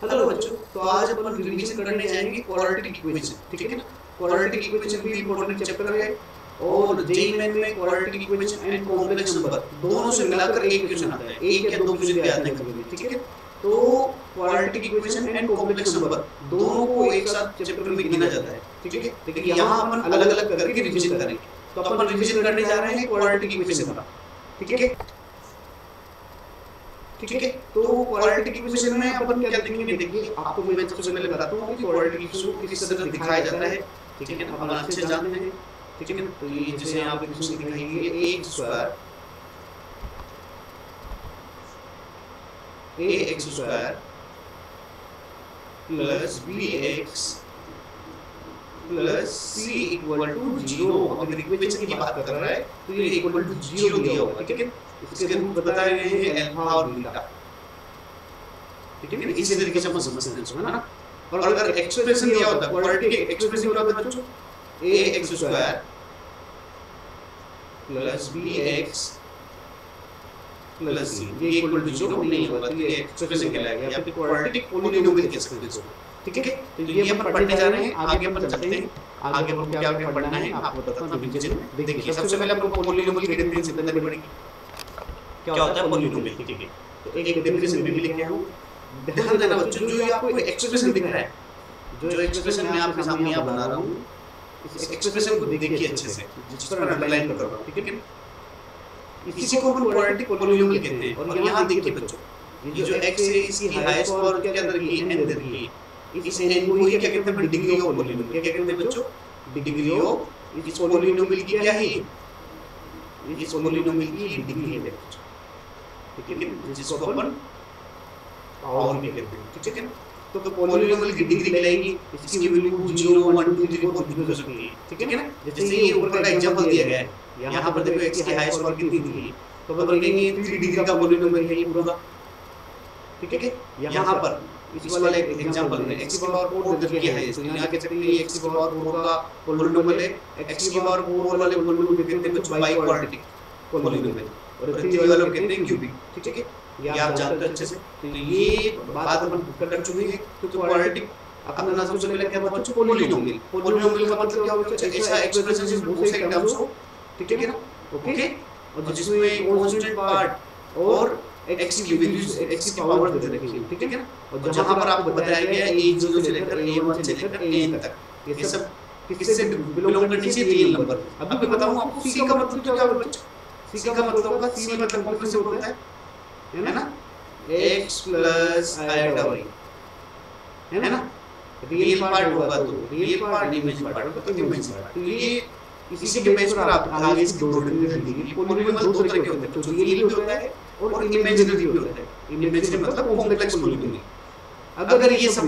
Hello बच्चों, तो आज अपन रिवीजन करने जाएंगे क्वाड्रेटिक इक्वेशन। ठीक है ना। क्वाड्रेटिक इक्वेशन भी इंपॉर्टेंट चैप्टर है और जेईई मेन में quadratic equation and complex number दोनों से मिलाकर एक क्वेश्चन आता है, एक या दो क्वेश्चन भी आते हैं कभी कभी। ठीक है, तो quadratic equation and complex number दोनों को एक साथ चैप्टर में गिना जाता है। ठीक है, लेकिन यहाँ अपन अलग अलग करके रिवीजन करेंगे। तो अपन रिवीजन करने जा रहे हैं क्वाड्रेटिक इक्वेशन का। ठीक है, ठीक है। तो क्वाड्रेटिक इक्वेशन में अपन क्या देखेंगे, देखिए आपको मैं सबसे पहले बताता हूँ कि क्वाड्रेटिक इक्वेशन को किस तरह दिखाया जाता है। ठीक है, अपन अच्छे से जानते हैं। ठीक है, तो ये जैसे यहाँ पे इक्वेशन दिखाएंगे ax square plus bx plus c equal to 0। अगर इक्वेशन की बात कर रहा है तो ये इक्वल टू 0 दिया होगा। ठीक है, इसके रूट बताए गए हैं अल्फा और बीटा। ठीक है, इसी तरीके से अपन समझते हैं ना। और अगर एक्सप्रेशन दिया होता है, क्वाड्रेटिक एक्सप्रेशन क्या होता है बच्चों, ax square plus bx plus c ये इक्वल टू 0 नहीं होगा, तो ये एक्सप्रेशन कहलाएगा या फिर क्वाड्रेटिक पॉलिनोमियल कह सकते हैं इसको। ठीक है, तो ये अपन पढ़ने जा रहे हैं, आगे अपन चलते हैं। आगे अपन क्या क्या पढ़ना है आपको बताता हूं रिवीजन में। देखिए सबसे पहले अपन पॉलिनोमियल की डेफिनेशन समझनी पड़ेगी, क्या होता है पॉलिनोमियल। ठीक है, तो एक डेफिनेशन भी लिखे हैं। ध्यान देना बच्चों, जो ये आपको एक्सप्रेशन दिख रहा है, जो एक्सप्रेशन मैं आपके सामने यहाँ बना रहा हूँ, इस एक्सप्रेशन को देखिए अच्छे से, जिस पर अंडरलाइन कर रहा हूँ। ठीक है, इसी को अपन क्वाड्रेटिक पॉलिनोमियल कहते हैं। और यहाँ देखिए बच्चों, ये जो x है इसकी हाईएस्ट पावर क्या दे रखी है, n दे रखी है। इस n को ही क्या कहते हैं, डिग्री ऑफ पॉलिनोमियल। क्या कहते हैं बच्चों, डिग्री ऑफ इस पॉलिनोमियल की क्या है, इस पॉलिनोमियल की डिग्री है। ठीक है, जिसको अपन पावर भी कहते हैं। ठीक है, तो पॉलिनोमियल की डिग्री कहलाएगी, इसकी वैल्यू 0 1 2 3 4 कुछ भी हो सकती है। ठीक है ना, जैसे ये ऊपर का एग्जांपल दिया गया है, यहाँ पर देखो x की हाईएस्ट पावर कितनी थी, तो अपन कहेंगे 3 डिग्री का पॉलिनोमियल है ये पूरा। ठीक है, यहाँ पर इस वाले एग्जांपल में x की पावर 4 दे रखी है, तो यहाँ कह सकते हैं ये x की पावर 4 का पॉलिनोमियल है। x की पावर 4 वाले पॉलिनोमियल कहते हैं कुछ बाई क्वाड्रेटिक पॉलिनोमियल, और 3 वाले कहते हैं क्यूबिक। ठीक है, ये आप जानते हो अच्छे से। तो ये बात अपन कर चुके हैं। तो क्वाड्रेटिक अपना नाम सबसे पहले क्या बच्चों, पॉलिनोमियल। पॉलिनोमियल का मतलब क्या होता है, ऐसा एक्सप्रेशन जिस बोथ साइड टर्म्स हो। ठीक है ना, ओके, और जिसमें कांस्टेंट पार्ट और x की वैल्यूज, x की पावर दे रखी है। ठीक है ना, और जहां पर आपको बताया गया है a0 से लेकर a1 से लेकर an तक, ये सब किससे बिलोंग करती है, रियल नंबर। अभी मैं बताऊंगा आपको c का मतलब क्या होगा बच्चों। c का मतलब होगा, c मतलब कॉम्प्लेक्स होता है ना, x प्लस आइटा y, है ना। रियल पार्ट होगा तो रियल पार्ट, इमेजिनरी पार्ट होगा तो इमेजिनरी पार्ट। तो ये इसी के बेस पर आप आगे इसकी दो डिग्री देंगे। पॉलिनोमियल दो तरह के होते हैं, तो रियल भी होता है और इमेजिनरी भी होता है। इमेजिनरी मतलब कॉम्प्लेक्स पॉलिनोमियल। अगर ये सब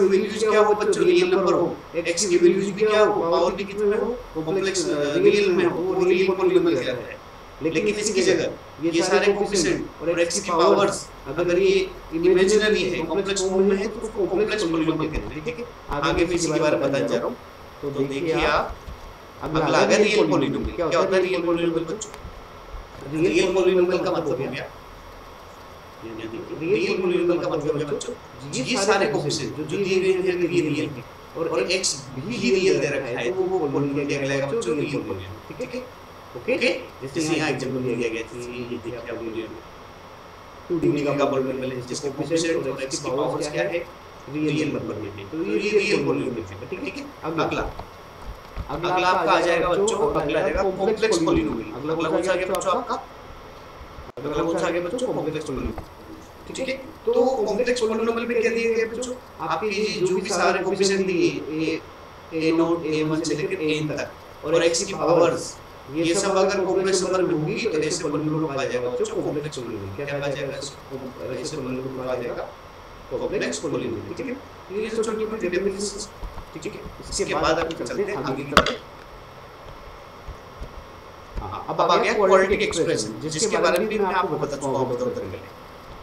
वैल्यूज क्या हो बच्चों, रियल नंबर हो, x की वैल्यूज भी क्या हो, पावर भी कितने में हो, कॉम्प्लेक्स रियल में हो, वो रियल पॉलिनोमियल कहलाता है। लेकिन इसकी जगह ये सारे कोएफिशिएंट और x की पावर्स अगर ये इमेजिनरी है, कॉम्प्लेक्स फॉर्म में है, तो उसको कॉम्प्लेक्स पॉलिनोमियल कहते हैं। ठीक है, आगे मैं इसी के बारे में बताने जा रहा हूं। तो देखिए आप, अगला आ गया रियल पॉलिनोमियल। क्या होता है रियल पॉलिनोमियल बच्चों, रियल पॉलिनोमियल का मतलब हो गया, रियल पॉलिनोमियल का मतलब है बच्चों, ये सारे कोएफिशिएंट जो दिए गए हैं ये रियल है और x भी रियल दे रखा है, तो वो पॉलिनोमियल कहलाएगा बच्चों रियल पॉलिनोमियल। ठीक है, ओके, जैसे यहाँ एग्जांपल दिया गया है, ये देखिए आप पॉलिनोमियल 2 डिग्री का पॉलिनोमियल है जिसके कोएफिशिएंट और x की पावर्स क्या है, रियल नंबर में है, तो ये रियल पॉलिनोमियल है। ठीक है, अगला आपका आ जाएगा बच्चों, अगला आ जाएगा कॉम्प्लेक्स पॉलिनोमियल। अगला कौन सा आ गया बच्चों आपका, अगला कौन सा आ गया बच्चों, कॉम्प्लेक्स पॉलिनोमियल। ठीक है, तो कॉम्प्लेक्स पॉलिनोमियल में क्या दिए गए बच्चों, आपके ये जो भी सारे कोएफिशिएंट दिए a0 a1 से लेकर an तक और x की पावर्स, ये सब अगर कॉम्प्लेक्स नंबर में होगी तो ऐसे पॉलिनोमियल को आ जाएगा बच्चों कॉम्प्लेक्स पॉलिनोमियल। क्या आ जाएगा, ऐसे पॉलिनोमियल को आ जाएगा कॉम्प्लेक्स पॉलिनोमियल। ठीक है, ये छोटी छोटी डेफिनेशंस। ठीक है, इसके बाद अपन चलते हैं आगे की तरफ। अब आ गया क्वाड्रेटिक एक्सप्रेशन, जिसके बारे में भी मैं आपको बता चुका हूं बहुत पहले।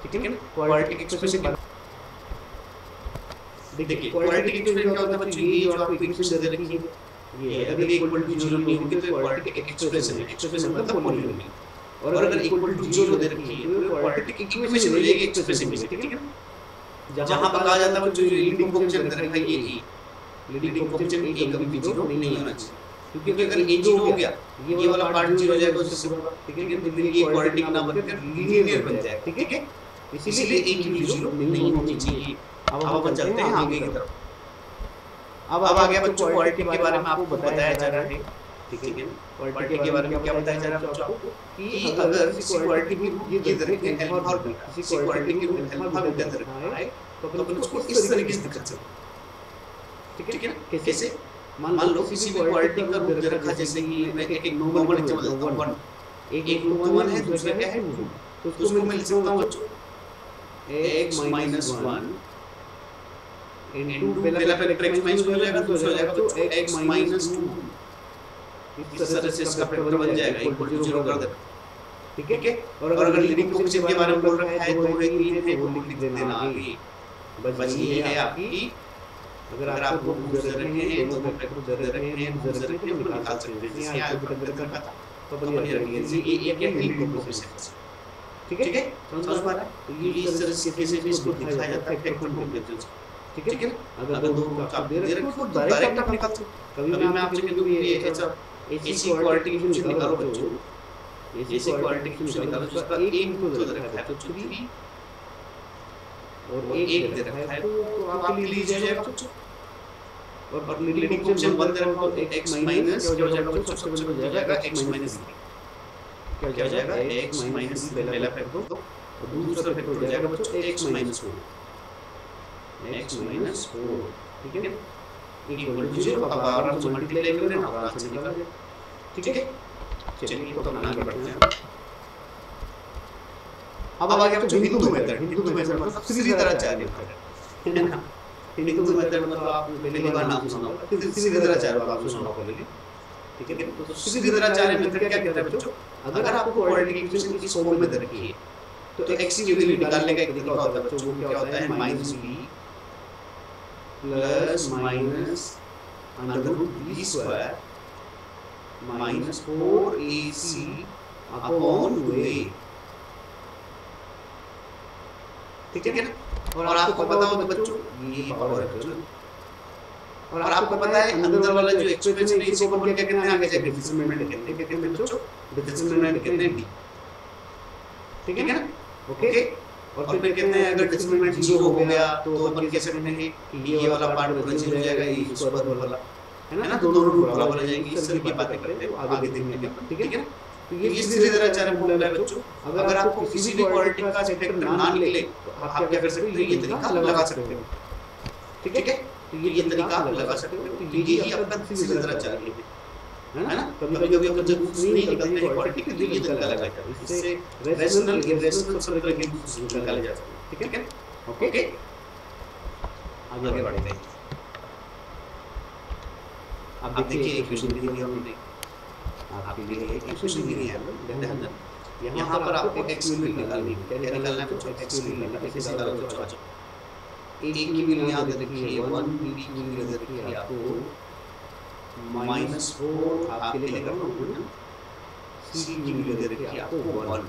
ठीक है ना, क्वाड्रेटिक एक्सप्रेशन देखिए, क्वाड्रेटिक एक्सप्रेशन क्या होता है बच्चों, ये जो आपको इक्वेशन दे रखी है, ये अगर इक्वल टू 0 नहीं होगी तो क्वाड्रेटिक एक्सप्रेशन है। एक्सप्रेशन मतलब पॉलिनोमियल, और अगर इक्वल टू 0 दे रखी है तो क्वाड्रेटिक इक्वेशन हो जाएगी एक्सप्रेशन में। ठीक है, जहाँ पर कहा जाता है बच्चों लीडिंग कोएफिशिएंट दे रखा है ये e, लीडिंग कोएफिशिएंट e कभी भी 0 नहीं होना चाहिए, क्योंकि अगर e 0 हो गया ये वाला पार्ट 0 हो जाएगा उससे पूरा, ठीक है, तो फिर ये क्वाड्रेटिक ना बनकर लीनियर बन जाएगा, ठीक है, इसीलिए e की वैल्यू 0 नहीं होनी चाहिए। अब अपन चलते हैं आगे की तरफ। अब आ गया बच्चों क्वाड्रेटिक के बारे में आपको बताया जा रहा है, ठीक है, क्वाड्रेटिक के बारे में क्या बताया जा रहा है बच्चों आपको कि अगर किसी क्वाड्रेटिक की ये दे रखे हैं अल्फा और बीटा, किसी क्वाड्रेटिक की अल्फा बीटा दे रखा है तो अपन उसको इस तरीके से लिख सकते हैं, ठीक है ना, कैसे मान लो किसी भी क्वाड्रेटिक का रूप दे रखा, जैसे कि मैं एक नॉर्मल एग्जांपल देता हूं, 1 एक तो 1 है, दूसरा क्या है 2, तो उसको मैं लिख सकता हूं बच्चों x - 1 इनटू पहला फैक्टर x - 1 हो जाएगा, दूसरा हो जाएगा बच्चों x - 2, इस तरह से इसका फैक्टर बन जाएगा इक्वल टू 0 कर देना, ठीक है। और अगर लीडिंग कोएफिशिएंट के बारे में बोल रखा है 2 है 3 है वो लिख देना आगे, बस ये है आपकी, अगर आपको दे रखे हैं दोनों फैक्टर दे रखे हैं दे रखे हैं तो निकाल सकते हैं, जैसे यहाँ पे दे रखा था तो अपन ये रख लीजिए ये क्या है लीडिंग कोएफिशिएंट, ठीक है, समझ पा रहा है, तो ये इस तरह से इसको दिखाया जाता है फैक्टर कोएफिशिएंट, ठीक है। अगर दो आप दे रखे हो तो डायरेक्ट आप निकाल सकते हो, कभी मैं आपसे कहूं कि ये ऐसा एसी क्वाड्रेटिक फंक्शन निकालो बच्चों, एसी क्वाड्रेटिक फंक्शन निकालो जिसका एक तो दे रखा है बच्चों 3 और एक दे रखा है तो आपके लिए लीजिए जाएगा बच्चों, और लीडिंग कोएफिशिएंट 1 दे रखा हो तो x माइनस क्या हो जाएगा बच्चों, सबसे पहले हो जाएगा x माइनस क्या हो जाएगा x माइनस पहला फैक्टर दो और दूसरा फैक्टर हो जाएगा बच्चों x माइनस 4, x माइनस 4, ठीक है, इक्वल टू 0। अब आराम से मल्टीप्लाई कर देना, आराम से निकल जाएगा, ठीक है। चलिए तो आगे बढ़ते हैं। अब आ गया बच्चों हिंदू मेथड, हिंदू मेथड मतलब श्रीधराचार्य मेथड, है ना, हिंदू मेथड मतलब आप पहली बार नाम सुना होगा, श्रीधराचार्य आप सुना होगा पहले, ठीक है। तो श्रीधराचार्य मेथड क्या कहता है बच्चों, अगर आपको क्वाड्रेटिक इक्वेशन इस फॉर्म में दे रखी है तो x की वैल्यू निकालने का एक तरीका होता है बच्चों, वो क्या होता है -b plus minus √b square minus 4ac upon 2a, ठीक है ना। और आपको पता हो तो बच्चों ये पावर है बच्चों, और आपको पता है अंदर वाला जो एक्सप्रेशन है इसी को अपन क्या कहते हैं आगे जाके डिस्क्रिमिनेंट कहते हैं बच्चों, डिस्क्रिमिनेंट कहते हैं d, ठीक है ना, ओके। और फिर कहते हैं अगर डिस्क्रिमिनेंट 0 हो गया तो अपन कैसे कहेंगे कि ये वाला पार्ट बराबर हो जाएगा ये इसको बराबर वाला, है ना, दोनों रूट बराबर हो जाएंगे, इस तरह की बातें करते हैं आगे देखेंगे, ठीक है ना। तो ये श्रीधराचार्य फॉर्मूला है बच्चों, अगर आपको किसी भी क्वाड्रेटिक का फैक्टर ना निकले तो आप क्या कर सकते हो, ये तरीका लगा सकते हो, ठीक है। तो ये तरीका आप लगा सकते हो, तो यही आपका श्रीधराचार्य है ना। कभी-कभी अपन जब नहीं निकलते हैं क्वाड्रेटिक तो ये तरीका लगाते हैं, इससे रेशनल इरेशनल सब तरह के निकाले जा सकते हैं, ठीक है, ओके। आगे बढ़ते हैं। अब देखिए इक्वेशन दी है हमने, आपके लिए एक इक्वेशन दी है ध्यान, यहाँ पर आपको x वैल्यू निकालनी है, क्या निकालना है बच्चों, x वैल्यू निकालना है, कैसे निकालोगे बच्चों, आ जाओ। a की वैल्यू यहाँ दे रखी है 1, b की वैल्यू दे रखी है आपको -4, आपके लिए लगा ना, c की वैल्यू दे रखी है आपको 1,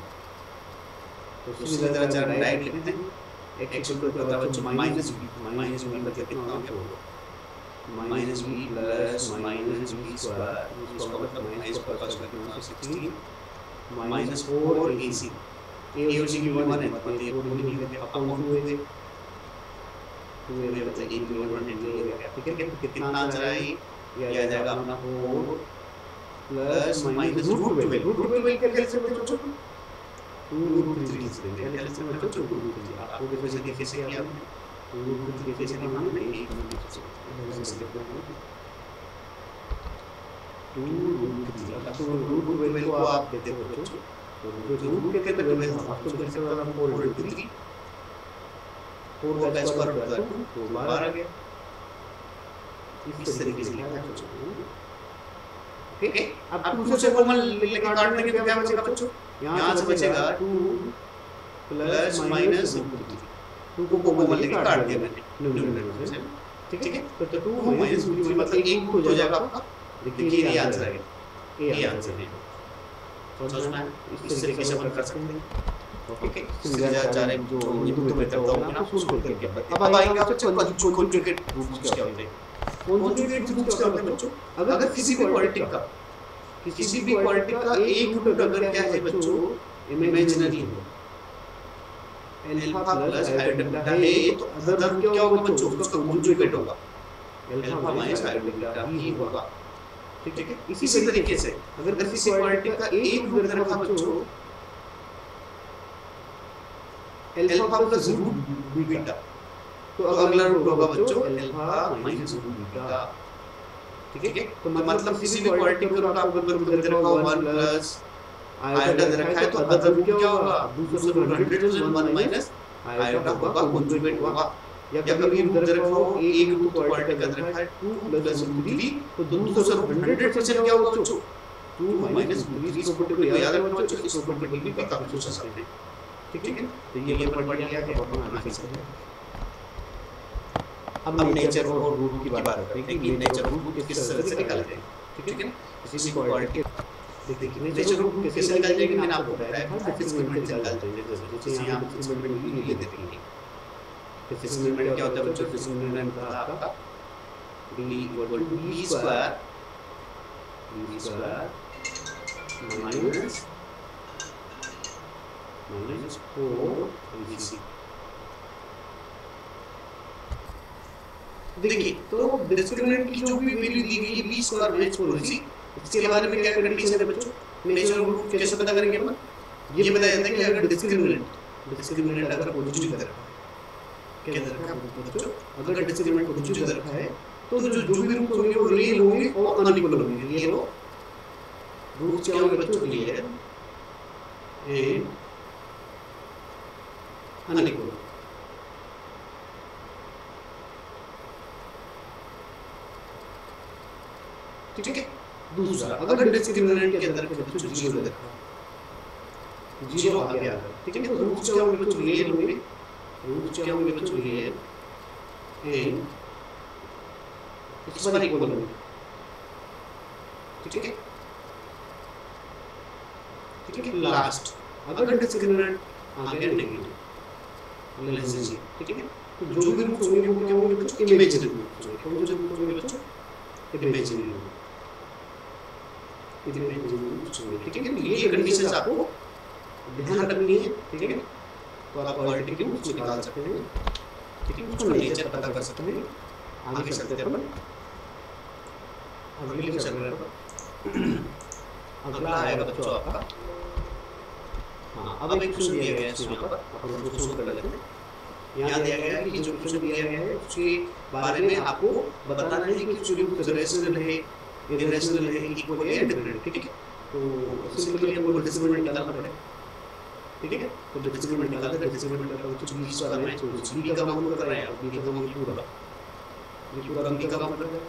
तो श्रीधराचार्य डायरेक्ट लिखते हैं x इक्वल टू होता है बच्चों -b मतलब कितना हो गया -b प्लस -b स्क्वायर, इसका मतलब -4 -4ac, a और c की 1 है मतलब ये पूरी नहीं होगी अपॉन 2a, 2a मतलब a की 1 हो गया, ठीक है। तो कितना आंसर है ये आ जाएगा अपना 4 प्लस √12 कैलकुलेट बच्चों 2√3 से कैलकुलेट बच्चों 2√3, आपको कैसे कैसे किया हमने 2√3 कैसे लिखा हमने 2√3 को आप देते हो बच्चों, तो जो रूट के कहते हैं आपको कैसे वाला 4√3 4 का स्क्वायर होता है तो 12 आ गया, इस तरीके से लिखा है, ठीक है। अब 2 से कॉमन लेके काट देंगे तो क्या बचेगा बच्चों, यहाँ से बचेगा 2 प्लस माइनस 2 को कॉमन लेके काट दिया मैंने न्यूमरेटर से, ठीक है। तो 2 माइनस 2 मतलब 1 हो जाएगा आपका, देखिए ये आंसर है, ये आंसर है, समझ में इस तरीके से अपन कर सकते हैं, ठीक है, सिंगल जो हिंदू में करता हूँ मैं आपको सोल्व करके अब आएगा बच्चों कॉन्जुगेट रूट्स क्या होते हैं। कॉन्जुगेट रूट्स क्या होते हैं बच्चों, अगर किसी भी क्वाड्रेटिक का एक रूट अगर क्या है बच्चों इमेजिनरी है, अल्फा प्लस आयोटा बीटा है, तो अदर रूट क्या होगा बच्चों, उसका कॉन्जुगेट होगा, अल्फा माइनस आयोटा बीटा ही होगा। ठीक है, इसी तरीके से अगर किसी क्वाड्रेटिक का एक रूट अगर रखा बच्चों अल्फा प्लस रूट बीटा, तो अगला रूट होगा बच्चों अल्फा माइनस रूट बीटा। ठीक है, तो मतलब किसी भी क्वाड्रेटिक का रूट आपको अगर दे रखा हो 1 प्लस आयोटा दे रखा है, तो अदर रूट क्या होगा, दूसरा रूट 100 प्लस 1 माइनस आयोटा होगा, कॉन्जुगेट होगा। या कभी रूट दे रखा हो एक रूट क्वाड्रेटिक का दे रखा है 2 प्लस रूट 3, तो दूसरा रूट 100% क्या होगा बच्चों 2 माइनस रूट 3। इस प्रॉपर्टी को याद रखना बच्चों, इस प्रॉपर्टी भी काफी पूछ सकते हैं। ठीक है, तो ये अपन पढ़ लिया कि अपन आगे चलते हैं। अब नेचर और रूट की बात करते हैं कि नेचर और रूट किस तरह से निकालते हैं। ठीक है, किसी भी क्वाड्रेटिक देखिए नेचर रूट कैसे निकालते हैं, लेकिन मैंने आपको बताया था डिस्क्रिमिनेंट से निकालते हैं। जैसे यहां पे डिस्क्रिमिनेंट भी ये देते हैं। डिस्क्रिमिनेंट क्या होता है बच्चों, डिस्क्रिमिनेंट का आपका b equal to b square minus 4ac। देखिए तो डिस्क्रिमिनेंट की जो भी वैल्यू दी गई है b स्क्वायर माइनस 4ac, इसके बारे में क्या कंडीशन है बच्चों, नेचर रूट कैसे पता करेंगे अपन, ये बताया जाता है कि अगर डिस्क्रिमिनेंट अगर पॉजिटिव दे रखा है, क्या दे रखा है बच्चों, अगर डिस्क्रिमिनेंट पॉजिटिव दे रखा है तो जो भी रूट होंगे वो रियल होंगे और अनइक्वल होंगे। ये लो रूट क्या होंगे बच्चों, रियल एंड अनइक्वल। ठीक है, दूसरा अगर डिस्क्रिमिनेंट के अंदर बच्चों 0 दे रखा है, 0 आ गया, ठीक है, तो रूट्स क्या होंगे बच्चों, रियल होंगे, रूट्स क्या होंगे बच्चों, रियल एंड इस पर इक्वल होंगे। ठीक है, ठीक है, लास्ट अगर डिस्क्रिमिनेंट आ गया नेगेटिव लेस देन 0, ठीक है, तो जो भी रूट्स होंगे वो क्या होंगे बच्चों, इमेजिनरी रूट्स होंगे। कौन से रूट्स होंगे बच्चों, इमेजिनरी रूट्स। ठीक है, तो ये कंडीशंस आपको ध्यान रखनी है। ठीक है, तो आप क्वाड्रेटिक के रूट्स निकाल सकते हैं। ठीक है, उसका नेचर पता कर सकते हैं। आगे चलते हैं अपन, अगले लेक्चर में अगला आएगा बच्चों आपका, हाँ अब एक क्वेश्चन दिया गया है इसमें पर, अपन उसको सोल्व कर लेते हैं। यहाँ दिया गया है कि जो क्वेश्चन दिया गया है उसके बारे में आपको बताना है कि जो रूट रेशनल है, इरेशनल है, इक्वल है, डिफरेंट। ठीक है, तो सिंपली हमको डिस्क्रिमिनेंट निकालना पड़ेगा। ठीक है, तो डिस्क्रिमिनेंट निकालते हैं, डिस्क्रिमिनेंट का कुछ b स्क्वायर में b का मान कर रहा है, b का मान पूरा b का मान कर रहा है,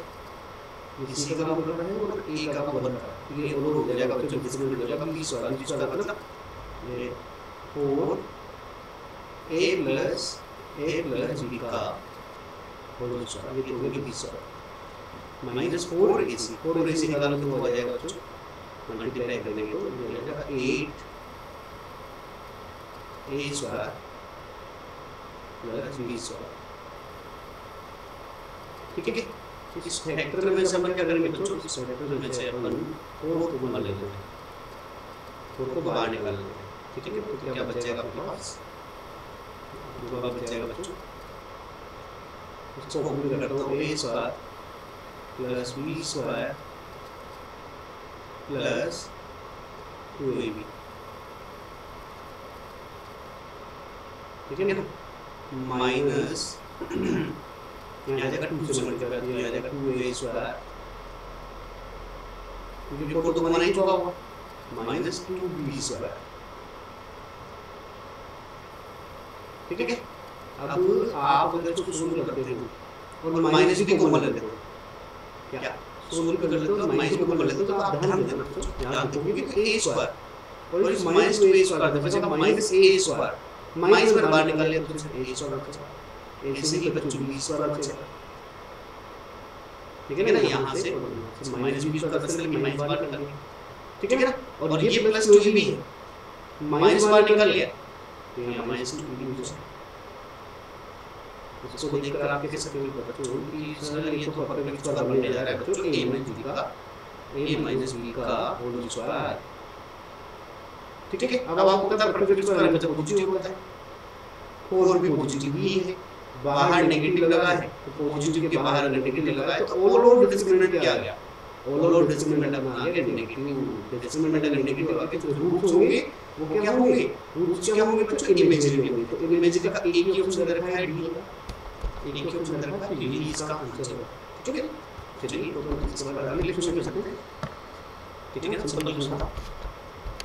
ये c का मान कर रहा है और a का मान कर रहा है। ये दोनों हो जाएगा बच्चों, डिस्क्रिमिनेंट हो जाएगा b स्क्वायर मतलब ये 4a प्लस b का होल स्क्वायर, ये तो हो गया b स्क्वायर माइनस 4ac निकालो तो हो जाएगा बच्चों, मल्टीप्लाई करने के तो ये हो जाएगा 8a square plus b square. ठीक है, इस फैक्टर में से अपन क्या करेंगे बच्चों, इस फैक्टर में से अपन 4 को कॉमन ले लेते हैं, 4 को बाहर निकाल लेते हैं। ठीक है, तो क्या बचेगा आपके पास, जो बचेगा बच्चों इसको हम करते हैं a square plus b square plus 2ab। ठीक है ना, माइनस यहाँ जाएगा 2 से मल्टीप्लाई कर दिया, यहाँ जाएगा 2a स्क्वायर, क्योंकि 4 तो बना ही चुका होगा, माइनस 2b स्क्वायर। ठीक है, अब आप अगर इसको सोल्व करते हो और माइनस b कॉमन ले लेते हो, क्या सोल्व कर लेते हो, माइनस b कॉमन लेते हो, तो आप ध्यान देना यहाँ देखोगे कि a स्क्वायर और इस माइनस 2a स्क्वायर दे बचेगा माइनस a स्क्वायर, माइनस पर बाहर निकाल लिया तो a स्क्वायर बचेगा, a से ही बच्चों b स्क्वायर बचेगा। ठीक है ना, यहाँ से माइनस b स्क्वायर बचने लगे, माइनस बाहर निकाल लिया। ठीक है ना, और ये प्लस 2ab है, माइनस बाहर निकाल लिया तो यहाँ माइनस टू डी हो जाएगा। इसको देखकर आप कह सकते हो बच्चों कि सर ये तो परफेक्ट स्क्वायर बनने जा रहा है बच्चों a माइनस b का होल स्क्वायर। ठीक है, अब आपको पता है परफेक्ट स्क्वायर हमेशा पॉजिटिव होता है, 4 भी पॉजिटिव ही है, बाहर नेगेटिव लगा है तो पॉजिटिव के बाहर नेगेटिव लगा है तो ओवरऑल डिस्क्रिमिनेंट क्या आ गया, ओवरऑल डिस्क्रिमिनेंट अपना आ गया नेगेटिव। डिस्क्रिमिनेंट अगर नेगेटिव आके तो रूट्स होंगे वो क्या होंगे, रूट्स क्या होंगे बच्चों, इमेजिनरी होंगे। तो इमेजिनरी का एक ही ऑप्शन दे रखा है डी होगा, एक ही ऑप्शन दे रखा है, डी इसका आंसर होगा। ठीक है, चलिए तो अपन इसके बाद अगले क्वेश्चन कर सकते हैं। ठीक है, सिंपल क्वेश्चन था।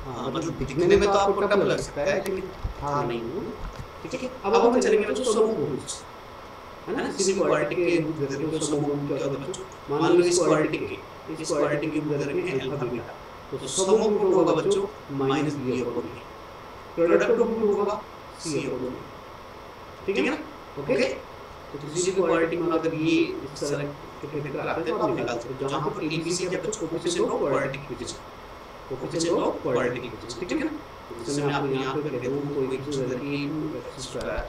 हाँ मतलब दिखने में तो आपको टफ लग सकता है लेकिन हाँ नहीं। ठीक है, अब हम चलेंगे बच्चों समूह रूट्स, है ना। किसी क्वाड्रेटिक के रूट दे रखे तो समूह रूट क्या होता है बच्चों, मान लो इस क्वाड्रेटिक के रूट दे रखे हैं अल्फा बीटा, तो समूह रूट होगा बच्चों माइनस बी अपॉन ए, प्रोडक्ट रूट होगा सी अपॉन ए। ठीक है ना, ओके। तो किसी भी क्वाड्रेटिक में अगर ये इस तरह के फैक्टर आते हैं तो आप निकाल सकते हो, जहां पर ए बी सी क्या बच्चों coefficient of quadratic equation, coefficient of quadratic equation. ठीक है ना, जैसे मैं आपको यहां पे कहता हूं कोई इक्वेशन है कि 2x square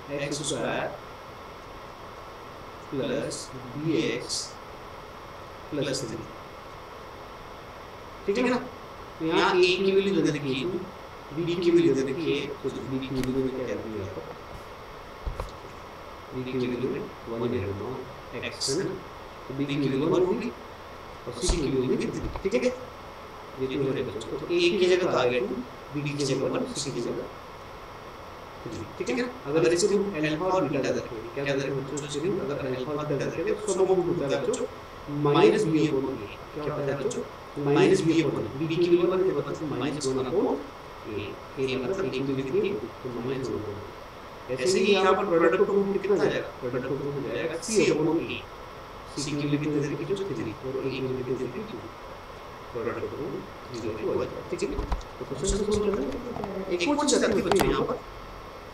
2x square plus bx plus 3। ठीक है ना, तो यहाँ a की वैल्यू दे रखी है, b की वैल्यू दे रखी है, तो b की वैल्यू में क्या है यहाँ पर, b की वैल्यू में 1 ले लो x है ना, तो b की वैल्यू 1 होगी और c की वैल्यू भी 3। ठीक है, ये तो है बच्चों, तो a की जगह तो आ गया 2, b की जगह 1, c की जगह 3। ठीक है, अगर इसके रूट अल्फा और बीटा रखें, क्या रखें बच्चों इसके रूट, अगर अल्फा और बीटा रखें तो समूह रूट होता है बच्चों माइनस बी अपॉन ए। क्या होता है बच्चों, माइनस बी अपॉन ए, बी की वैल्यू 1 है मतलब माइनस 1 अपॉन ए, ए मतलब ए की वैल्यू कितनी तो माइनस 1 अपॉन ए। ऐसे ही यहाँ पर प्रोडक्ट का रूट कितना आ जाएगा, प्रोडक्ट का रूट हो जाएगा सी अपॉन ए, सी की वैल्यू कितनी दे रखी है 3 और ए की वैल्यू कितनी दे रखी है 2, प्रोडक्ट का रूट 0 हो जाएगा। ठीक है, तो क्वेश्चन से सोल्व करना है। एक और चीज आती है बच्चों यहाँ पर,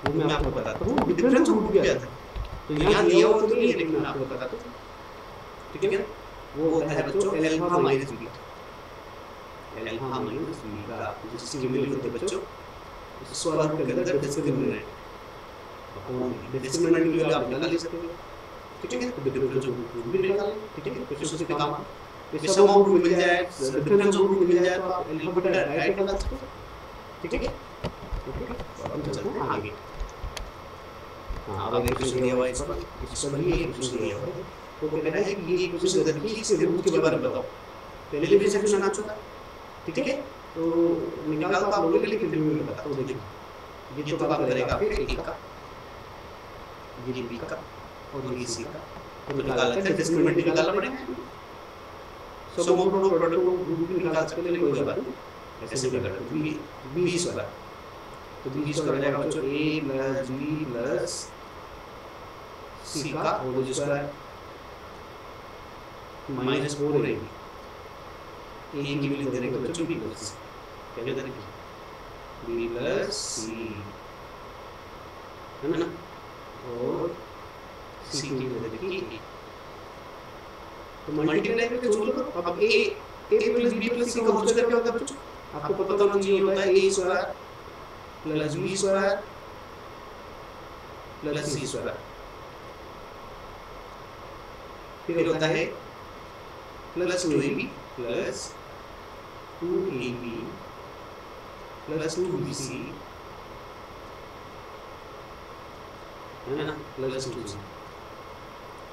वो मैं आपको बताता हूँ, डिफरेंस रूट भी आता है। तो यहाँ दिया हुआ तो नहीं है लेकिन मैं आपको बताता हूँ। ठीक है, वो होता है बच्चों alpha minus beta, alpha minus beta जिसकी वैल्यू होती है बच्चों इस सवाल के अंदर डिस्क्रिमिनेंट अपॉन डिस्क्रिमिनेंट की वैल्यू आप निकाल सकते हो। ठीक है, तो डिफरेंस रूट भी निकाल। ठीक है, क्वेश्चन से काम ये सम ऑफ रूट मिल जाए, डिफरेंस रूट मिल जाए तो आप अल्फा बीटा डायरेक्ट निकाल सकते हो। ठीक है, ओके, अब हम चलते हैं आगे। हाँ, अब एक क्वेश्चन दिया हुआ है इस पर भी एक क्वेश्चन दिया हुआ है, तो कह रहा है कि ये क्वेश्चन दे रखी है इसके रूट के बारे में बताओ। पहले भी सेक्शन आ चुका है। ठीक है, तो निकाल तो आप लोगों के लिए फिर भी बताता हूँ। देखिए ये तो काम करेगा फिर ए का, ये बी का और ये सी का, तो निकाल लेते हैं, डिस्क्रिमिनेंट निकालना पड़ेगा, सम ऑफ प्रोडक्ट को रूट भी निकाल सकते हैं, कोई बात नहीं। ऐसे भी कर बी स्क्वायर, तो बी स्क्वायर हो जाएगा बच्चों a plus b plus c का whole square minus 4ab, a की वैल्यू दे रखी है बच्चों b प्लस c, क्या दे रखी है b प्लस c, है ना, और c की वैल्यू दे रखी है। तो मल्टीप्लाई करके सोल्व करो। अब a plus b plus c का होल स्क्वायर क्या होता है बच्चों, आपको पता होना चाहिए, होता है a square plus B square plus C square, फिर होता है plus 2ab plus 2ab plus 2bc, है ना, plus 2c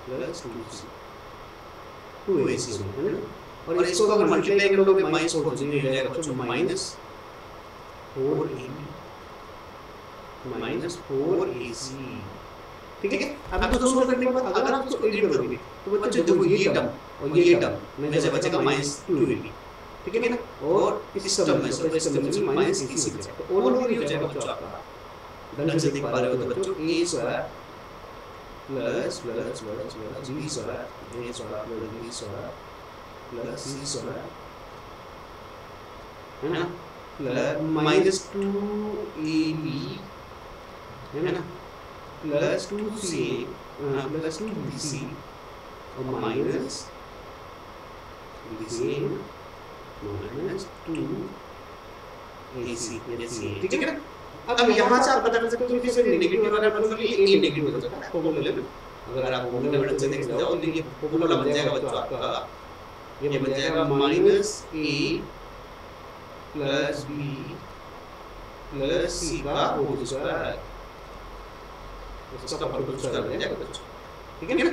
plus 2c 2ac, है ना। और इसको अगर मल्टीप्लाई करोगे माइनस 4 हो जाएगा बच्चों माइनस 4ab माइनस 4ac। ठीक है, अब इसको सोल्व करने के बाद अगर आप इसको एड करोगे तो बच्चों देखो ये टर्म और ये टर्म में से बचेगा माइनस 2ab। ठीक है ना, और इस टर्म में से माइनस ac बचेगा, तो ओवरऑल हो जाएगा बच्चों आपका, ढंग से देख पा रहे हो तो बच्चों a square plus plus plus plus b square a square plus b square plus c square, है ना, प्लस माइनस 2ab, है ना, प्लस 2ca प्लस 2bc और minus bca minus 2 AC AC ठीक है ना। अब यहाँ से आप पता कर सकते हो कि फिर नेगेटिव वाला मतलब ये A नेगेटिव हो सकता है फॉर्मूले में। अगर आप फॉर्मूले में से देख जाओ तो ये फॉर्मूला बन जाएगा बच्चों आपका, ये बन जाएगा -A plus B plus C का होल स्क्वायर, इसका होल स्क्वायर बन जाएगा बच्चों, ठीक है ना।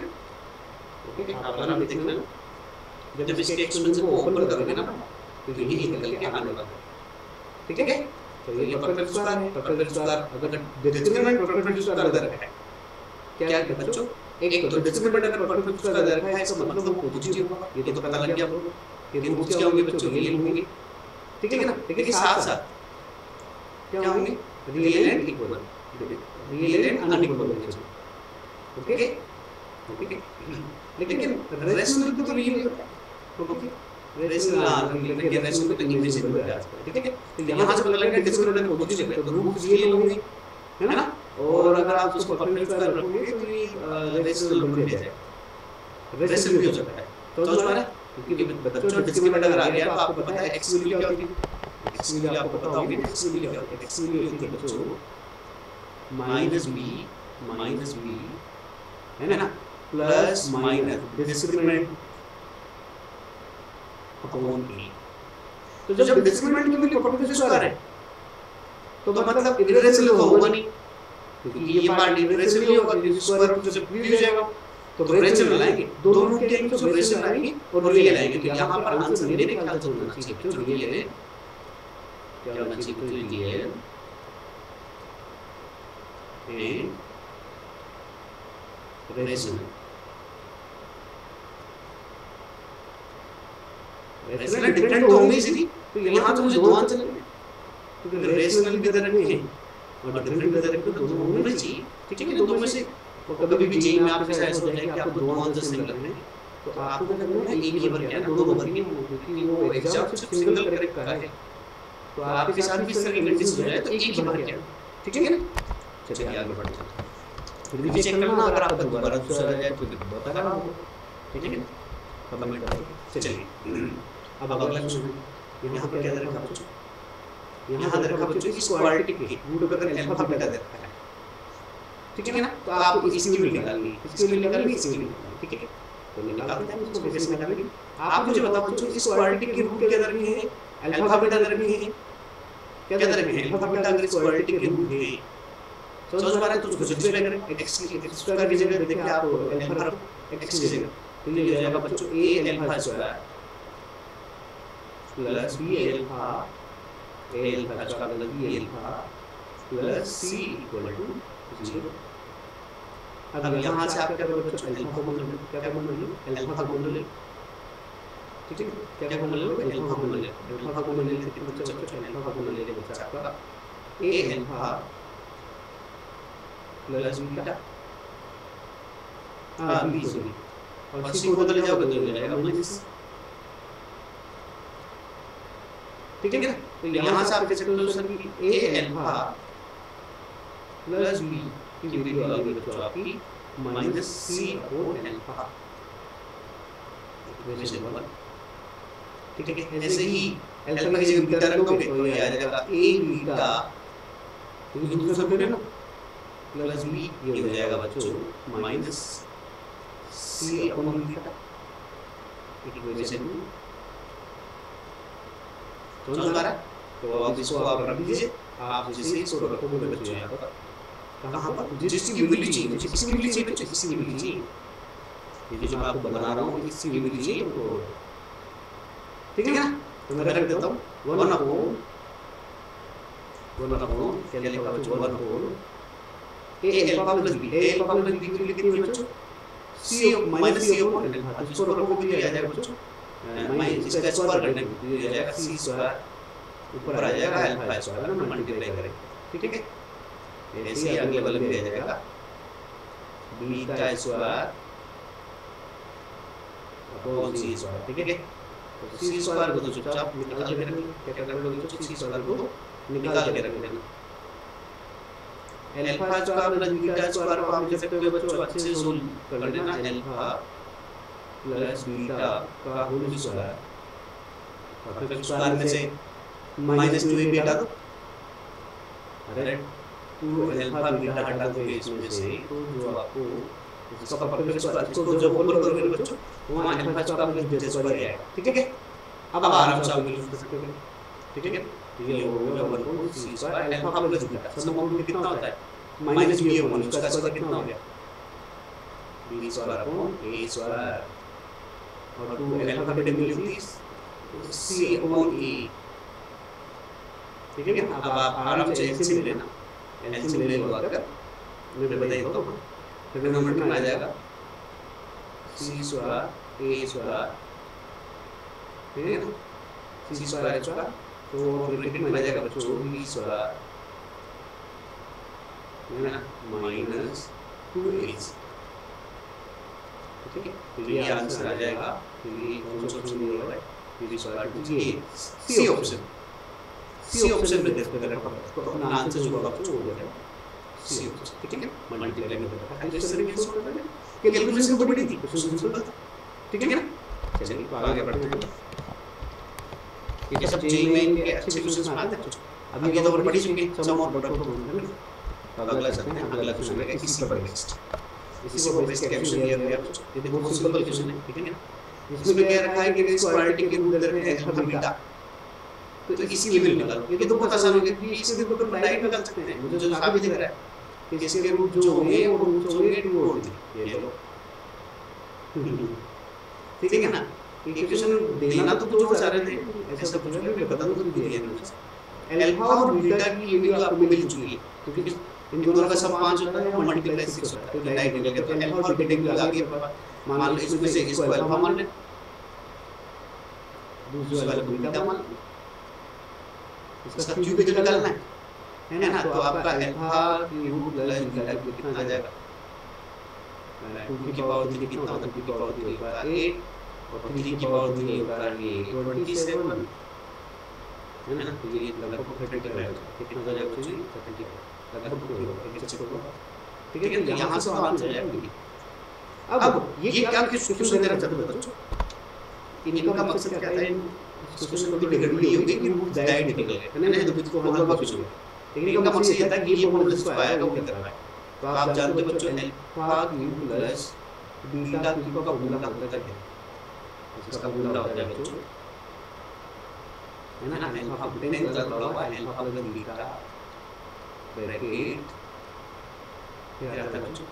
ओके, आप आराम से देखना, जब इसके एक्सपेंशन को ओपन करोगे ना तो ये निकल के आने वाला है, ठीक है। तो ये परफेक्ट स्क्वायर है, परफेक्ट स्क्वायर अगर डिस्क्रिमिनेंट परफेक्ट स्क्वायर दे रखा है, क्या है बच्चों, एक तो डिस्क्रिमिनेंट अगर परफेक्ट स्क्वायर दे रखा है इसका मतलब वो पॉजिटिव होगा, ये तो पता लग गया आपको। ये रूट्स क्या होंगे बच्चों, रियल होंगे, ठीक है ना। लेकिन साथ साथ क्या होंगे, real and equal, real and unequal होंगे, ओके ओके। लेकिन रेशनल तो रियल होता है, ओके, रेशनल तो इनविजिबल है, ठीक है। तो यहाँ से पता लगेगा डिस्क्रिमिनेंट पॉजिटिव है तो रूट्स रियल होंगे, है ना। और अगर आप उसको परफेक्ट स्क्वायर रखोगे तो ये रेशनल बन जाएगा, रेशनल भी हो सकता है। तो हमारा क्योंकि बच्चों डिस्क्रिमिनेंट अगर आ गया तो आपको पता है एक्स वैल्यू क्या होती है, एक्स वैल्यू आपको पता होगी, एक्स वैल्यू क्या होती है, एक्स वैल्यू होती है बच्चों -b है ना plus minus discriminant upon a। तो जब डिस्क्रिमिनेंट की वैल्यू परफेक्ट स्क्वायर है तो मतलब इरेशनल होगा नहीं, क्योंकि ये पार्ट इरेशनल ही होगा, स्क्वायर रूट से फ्री हो जाएगा। तो रेशनल आएंगे, दोनों के केस में रेशनल आएंगे और रियल आएंगे। तो यहाँ पर आंसर मेरे ख्याल से होना चाहिए तो रियल है, क्या होना चाहिए तो real and rational. Rational different तो होंगे ही, तो यहाँ तो मुझे दो आंसर लगे, क्योंकि रेशनल भी दे रखे हैं और डिफरेंट भी दे रखे, तो दोनों होने चाहिए, ठीक है। दो में से कभी भी जेई में आपके साथ ऐसा हो जाए कि आपको दो आंसर सही लग रहे हैं तो आपको क्या करना है, एक ही बार क्या है, दोनों बार नहीं होंगे, क्योंकि वो एग्जाम सिर्फ सिंगल करेक्ट का है। तो आपके साथ भी इस तरह की कंडीशन हो जाए तो एक ही बार क्या, ठीक है ना। चलिए आगे बढ़ते हैं, फिर भी चेक करना, अगर आपका दोबारा दूसरा आ जाए तो बता रहा हूं, ठीक है ना, कमेंट करें। चलिए अब अगला क्वेश्चन, यहाँ पर क्या दे रखा बच्चों, यहाँ दे रखा बच्चों इस क्वाड्रेटिक के रूट अगर अल्फा बीटा दे रखा है, ठीक है ना। तो आपको इसकी वैल्यू निकालनी है, इसकी वैल्यू निकालनी है, इसकी वैल्यू निकालनी, ठीक है। तो निकालते हैं इसको, कैसे निकालेंगे आप मुझे बताओ बच्चों। इस क्वाड्रेटिक के रूट क्या दे रखे हैं, अल्फा बीटा दे रखे हैं, क्या दे रखे हैं अल्फा बीटा। अगर इस क्वाड्रेटिक के रूट है समझ पा रहे हैं तो उसको सिंपलीफाई करें, x स्क्वायर की जगह देखिए आप अल्फा रखो x की जगह, तो ये हो जाएगा बच्चों a alpha square plus b alpha, a alpha square plus b alpha plus c equal to 0। अब यहाँ से आप क्या करोगे बच्चों, अल्फा कॉमन ले लो, क्या कॉमन ले लो, अल्फा कॉमन ले लो, ठीक है। क्या कॉमन ले लो, अल्फा कॉमन ले लो, अल्फा कॉमन ले लेते हैं बच्चों, अल्फा कॉमन ले लेते बच्चा आपका a अल्फा प्लस बीटा, हां b सॉरी, और c को बदल जाओगे तो हो जाएगा माइनस, ठीक है ना। तो यहाँ से आप कह सकते हो सर कि a अल्फा प्लस b की वैल्यू आ गई बच्चों आपकी minus c upon alpha, equation 1, ठीक है। ऐसे ही अल्फा की जगह बीटा रख दोगे तो ये आ जाएगा a बीटा, क्योंकि दूसरा पे ना प्लस b, ये हो जाएगा बच्चों minus c upon beta, equation 2। तो समझ आ रहा है। तो अब इसको आप रख दीजिए, आप जैसे इसको रखोगे बच्चों यहाँ पर, कहाँ पर जिसकी वैल्यू चाहिए, मुझे किसकी वैल्यू चाहिए बच्चों, किसकी वैल्यू चाहिए, ये जो मैं आपको बना रहा हूँ इसकी वैल्यू चाहिए तो, ठीक है ना। तो मैं रख देता हूँ 1 अपॉन क्या लिखा बच्चों, 1 upon a alpha plus b, a alpha plus b की वैल्यू कितनी है बच्चों, c minus c upon alpha. तो इसको रखोगे तो ये आ जाएगा बच्चों माइनस, इसका स्क्वायर करने पे ये आ जाएगा c स्क्वायर, ऊपर आ जाएगा अल्फा स्क्वायर ना मल्टीप्लाई करेंगे, ठीक है। ऐसे ही अगले वाले में आ जाएगा beta square upon c square, ठीक है। तो c स्क्वायर को तो चुपचाप निकाल के रखेंगे, क्या कर लोगे बच्चों, c स्क्वायर को निकाल के रख लेना। Alpha square plus beta square को आप लिख सकते हो बच्चों, अच्छे से सोल्व कर लेना, अल्फा प्लस बीटा का होल स्क्वायर, परफेक्ट स्क्वायर में से माइनस 2 भी हटा दो, अरे 2 अल्फा बीटा हटा दोगे इसमें से तो जो आपको इसका फैक्टर इसको जब होल करोगे बच्चों वहाँ alpha square plus beta square आएगा, ठीक है। अब आराम से आप यूज कर सकते हो, ठीक है। ये हो गया 1 c square alpha plus beta, sum of कितना होता है माइनस b अपॉन उसका स्क्वायर कितना हो गया b square upon a square और 2 अल्फा का डेरिवेटिव c अपॉन a, ठीक है। अब आप आराम से एलसीएम ले लेना, एलसीएम ले लो अगर मैं बता देता हूं ट्रिग्नोमेट्री में आ जाएगा c स्क्वायर a स्क्वायर, ठीक है ना, c स्क्वायर स्क्वायर तो ब्रैकेट में आ जाएगा बच्चों b स्क्वायर है ना माइनस 2a, ठीक है। तो ये आंसर आ जाएगा, तो ये कौन सा ऑप्शन दिया हुआ है b square to a, C option, C option में देखते हैं तो अपना आंसर जो होगा वो हो जाएगा सी ऑप्शन, ठीक है। मल्टीप्लाई करके देखा है इस तरीके से करना है, कैलकुलेशन तो बड़ी थी, क्वेश्चन सिंपल था, ठीक है ना। चलिए आगे बढ़ते हैं, ये सब जेईई में के अच्छे क्वेश्चंस में आते हैं। अब ये तो और पढ़ी चुके सम और डॉट को है ना, तो अगला चलते हैं, अगला क्वेश्चन है इसी पर बेस्ड, इसी को बेस के क्वेश्चन दिया गया है। ये बहुत सिंपल क्वेश्चन है, ठीक है ना। इसमें क्या रखा है कि इसको क्वाड्रेटिक के रूल दे रहे हैं अल्फा बीटा, तो इसकी लिमिट निकालो। ये तो बहुत आसान हो गया कि इसके रूट को डायरेक्ट निकाल सकते हैं, मुझे जो साबित दिख रहा है कि इसके रूट जो होंगे वो रूट होंगे 2 और 3, ये लो, ठीक है ना। इक्वेशन देना तो जो सारे थे ऐसा कुछ नहीं, मैं बता दूं तो दिया है अल्फा और बीटा की लिमिट आपको मिल चुकी है, क्योंकि इन दोनों का सब 5 होता है और मल्टीप्लाई 6 होता है, तो डायरेक्ट निकल गया। तो अल्फा और बीटा की आगे मान लो इसमें से इसको अल्फा मान ले, दूसरा वाला बीटा मान ले, इसका क्यूब भी निकालना है ना। तो आपका अल्फा की रूट प्लस बीटा कितना आ जाएगा, 2 की पावर 3 कितना होता है, 2 की पावर 3 होगा 8 और 3 की पावर 3 होगा ये 27 है ना। तो ये लगभग 30 रहेगा, कितना हो जाएगा बच्चों, 30 लगभग होगा, एक चेक होगा, ठीक है। तो यहां से आंसर आ जाएगा। अब ये क्या क्वेश्चन दे रहा था बच्चों, इनका मकसद क्या था, क्वेश्चन को गड़बड़ी हो गई कि रूट डायरेक्ट निकल गए है ना, तो इसको हल करना कुछ नहीं, लेकिन इनका मकसद ये था कि ये फॉर्मूला जिसको आएगा वो क्या है। तो आप जानते हो बच्चों alpha cube plus beta cube का फॉर्मूला होता है, इसका फॉर्मूला होता है बच्चों है ना, अल्फा को 10 लगा हुआ है, अल्फा प्लस बीटा ब्रैकेट क्या आता है बच्चों,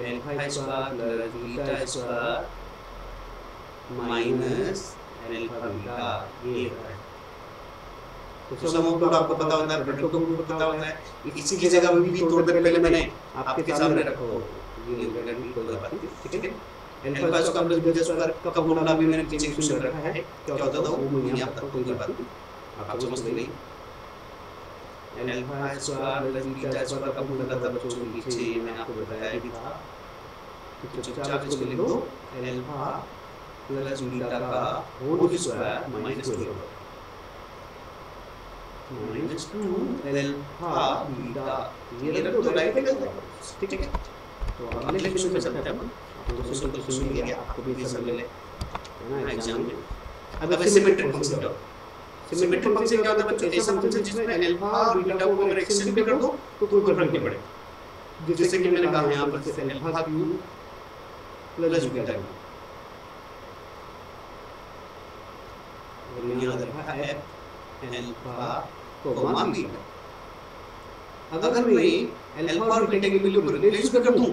alpha square plus beta square minus alpha beta, ये है। तो सम ऑफ डॉट आपको पता होता है, प्रोडक्ट को भी पता होता है, इसी की जगह भी तोड़ कर पहले मैंने आपके सामने रखो, ये भी कोई बात नहीं, ठीक है। Alpha square plus beta square का फॉर्मूला भी मैंने नीचे क्वेश्चन रखा है, क्या होता था वो मुझे नहीं पता, कोई बात नहीं, आप समझ गए। Alpha square plus beta square का फॉर्मूला था बच्चों नीचे मैंने आपको बताया भी था, तो चुपचाप इसको लिख दो, अल्फा प्लस बीटा का whole square minus 2 minus 2 alpha beta, ये रख दो राइट में, ठीक है। तो अगले क्वेश्चन में चलते हैं, आपको क्वेश्चन तो सुन लिया, आपको भी सब मिले है ना एग्जाम में। अब सिमेट्रिक फंक्शन क्या होता है, सिमेट्रिक फंक्शन क्या होता है बच्चों, ऐसा फंक्शन जिसमें अल्फा और बीटा को अगर एक्सटेंड भी कर दो तो कोई फर्क नहीं पड़ेगा, जैसे कि मैंने कहा यहां पर से अल्फा क्यूब प्लस बीटा और यहाँ रखा है अल्फा कोमा बीटा। अगर मैं अल्फा और बीटा के वैल्यू को रिप्लेस कर दूं,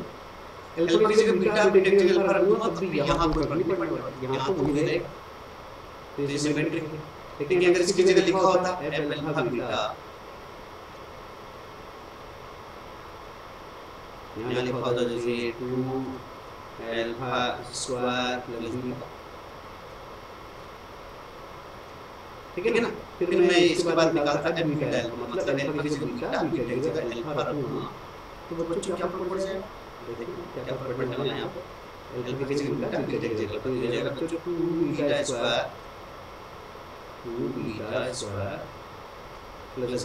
अल्फा की जगह बीटा बीटा की जगह अल्फा रख दूं, तब भी यहाँ कोई फर्क नहीं पड़ेगा, यहाँ तो वही रहेगा, तो ये सिमेट्रिक है। लेकिन अगर इसकी जगह लिखा होता अल्फा बीटा, यहाँ लिखा होता जैसे 2 अल्फा स्क्वायर प्लस बीटा, ठीक है ना। फिर मैं इसके बाद निकालता है बीटा अल्फा, मतलब अल्फा की जगह बीटा बीटा की जगह अल्फा रखूंगा, तो बच्चों क्या फर्क पड़ जाएगा, देखिए क्या फर्क पड़ने वाला है यहाँ पर, अल्फा की जगह बीटा बीटा की जगह, तो ये जाएगा बच्चों 2 बीटा स्क्वायर प्लस,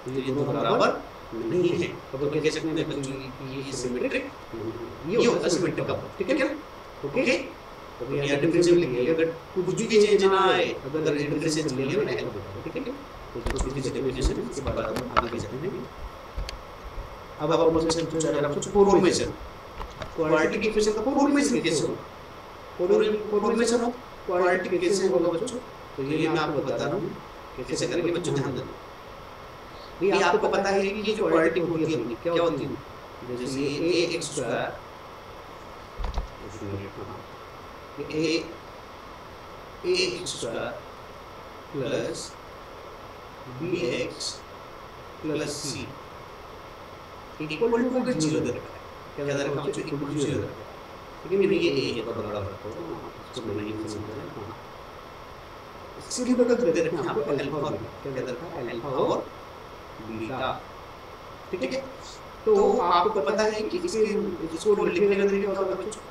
ये दोनों बराबर नहीं है, तो कह सकते हैं बच्चों कि ये सिमेट्रिक, ये होता है सिमेट्रिक का, ठीक है क्या, ओके। तो यहाँ डिफरेंशियल लिखिए, अगर कुछ भी चेंज ना आए, अगर इंटरचेंज कर लिया मैंने एल बताया, ठीक है। तो छोटी सी डेफिनेशन, इसके बाद हम आगे चलते हैं। अब आप मुझसे पूछो जरा कुछ फॉर्मेशन, क्वाड्रेटिक इक्वेशन का फॉर्मेशन कैसे हो, फॉर्मेशन हो क्वाड्रेटिक कैसे होगा बच्चों, तो ये मैं आपको बता रहा हूँ कैसे करेंगे बच्चों, ध्यान देना। ये आपको पता है कि ये जो क्वाड्रेटिक होती है अपनी क्या होती है, जैसे ये ax स्क्वायर, ये ax square plus bx plus c equal to का 0 दे रखा है, क्या दे रखा है बच्चों, इक्वल टू 0 दे रखा है, लेकिन ये a तो बड़ा रखा है, इसको नहीं समझ रहे हैं। इसकी बदल दे रखा है आपको अल्फा और बीटा, क्या दे रखा है अल्फा और बीटा, ठीक है। तो आपको पता है कि इसको लिखने का तरीका होता है बच्चों,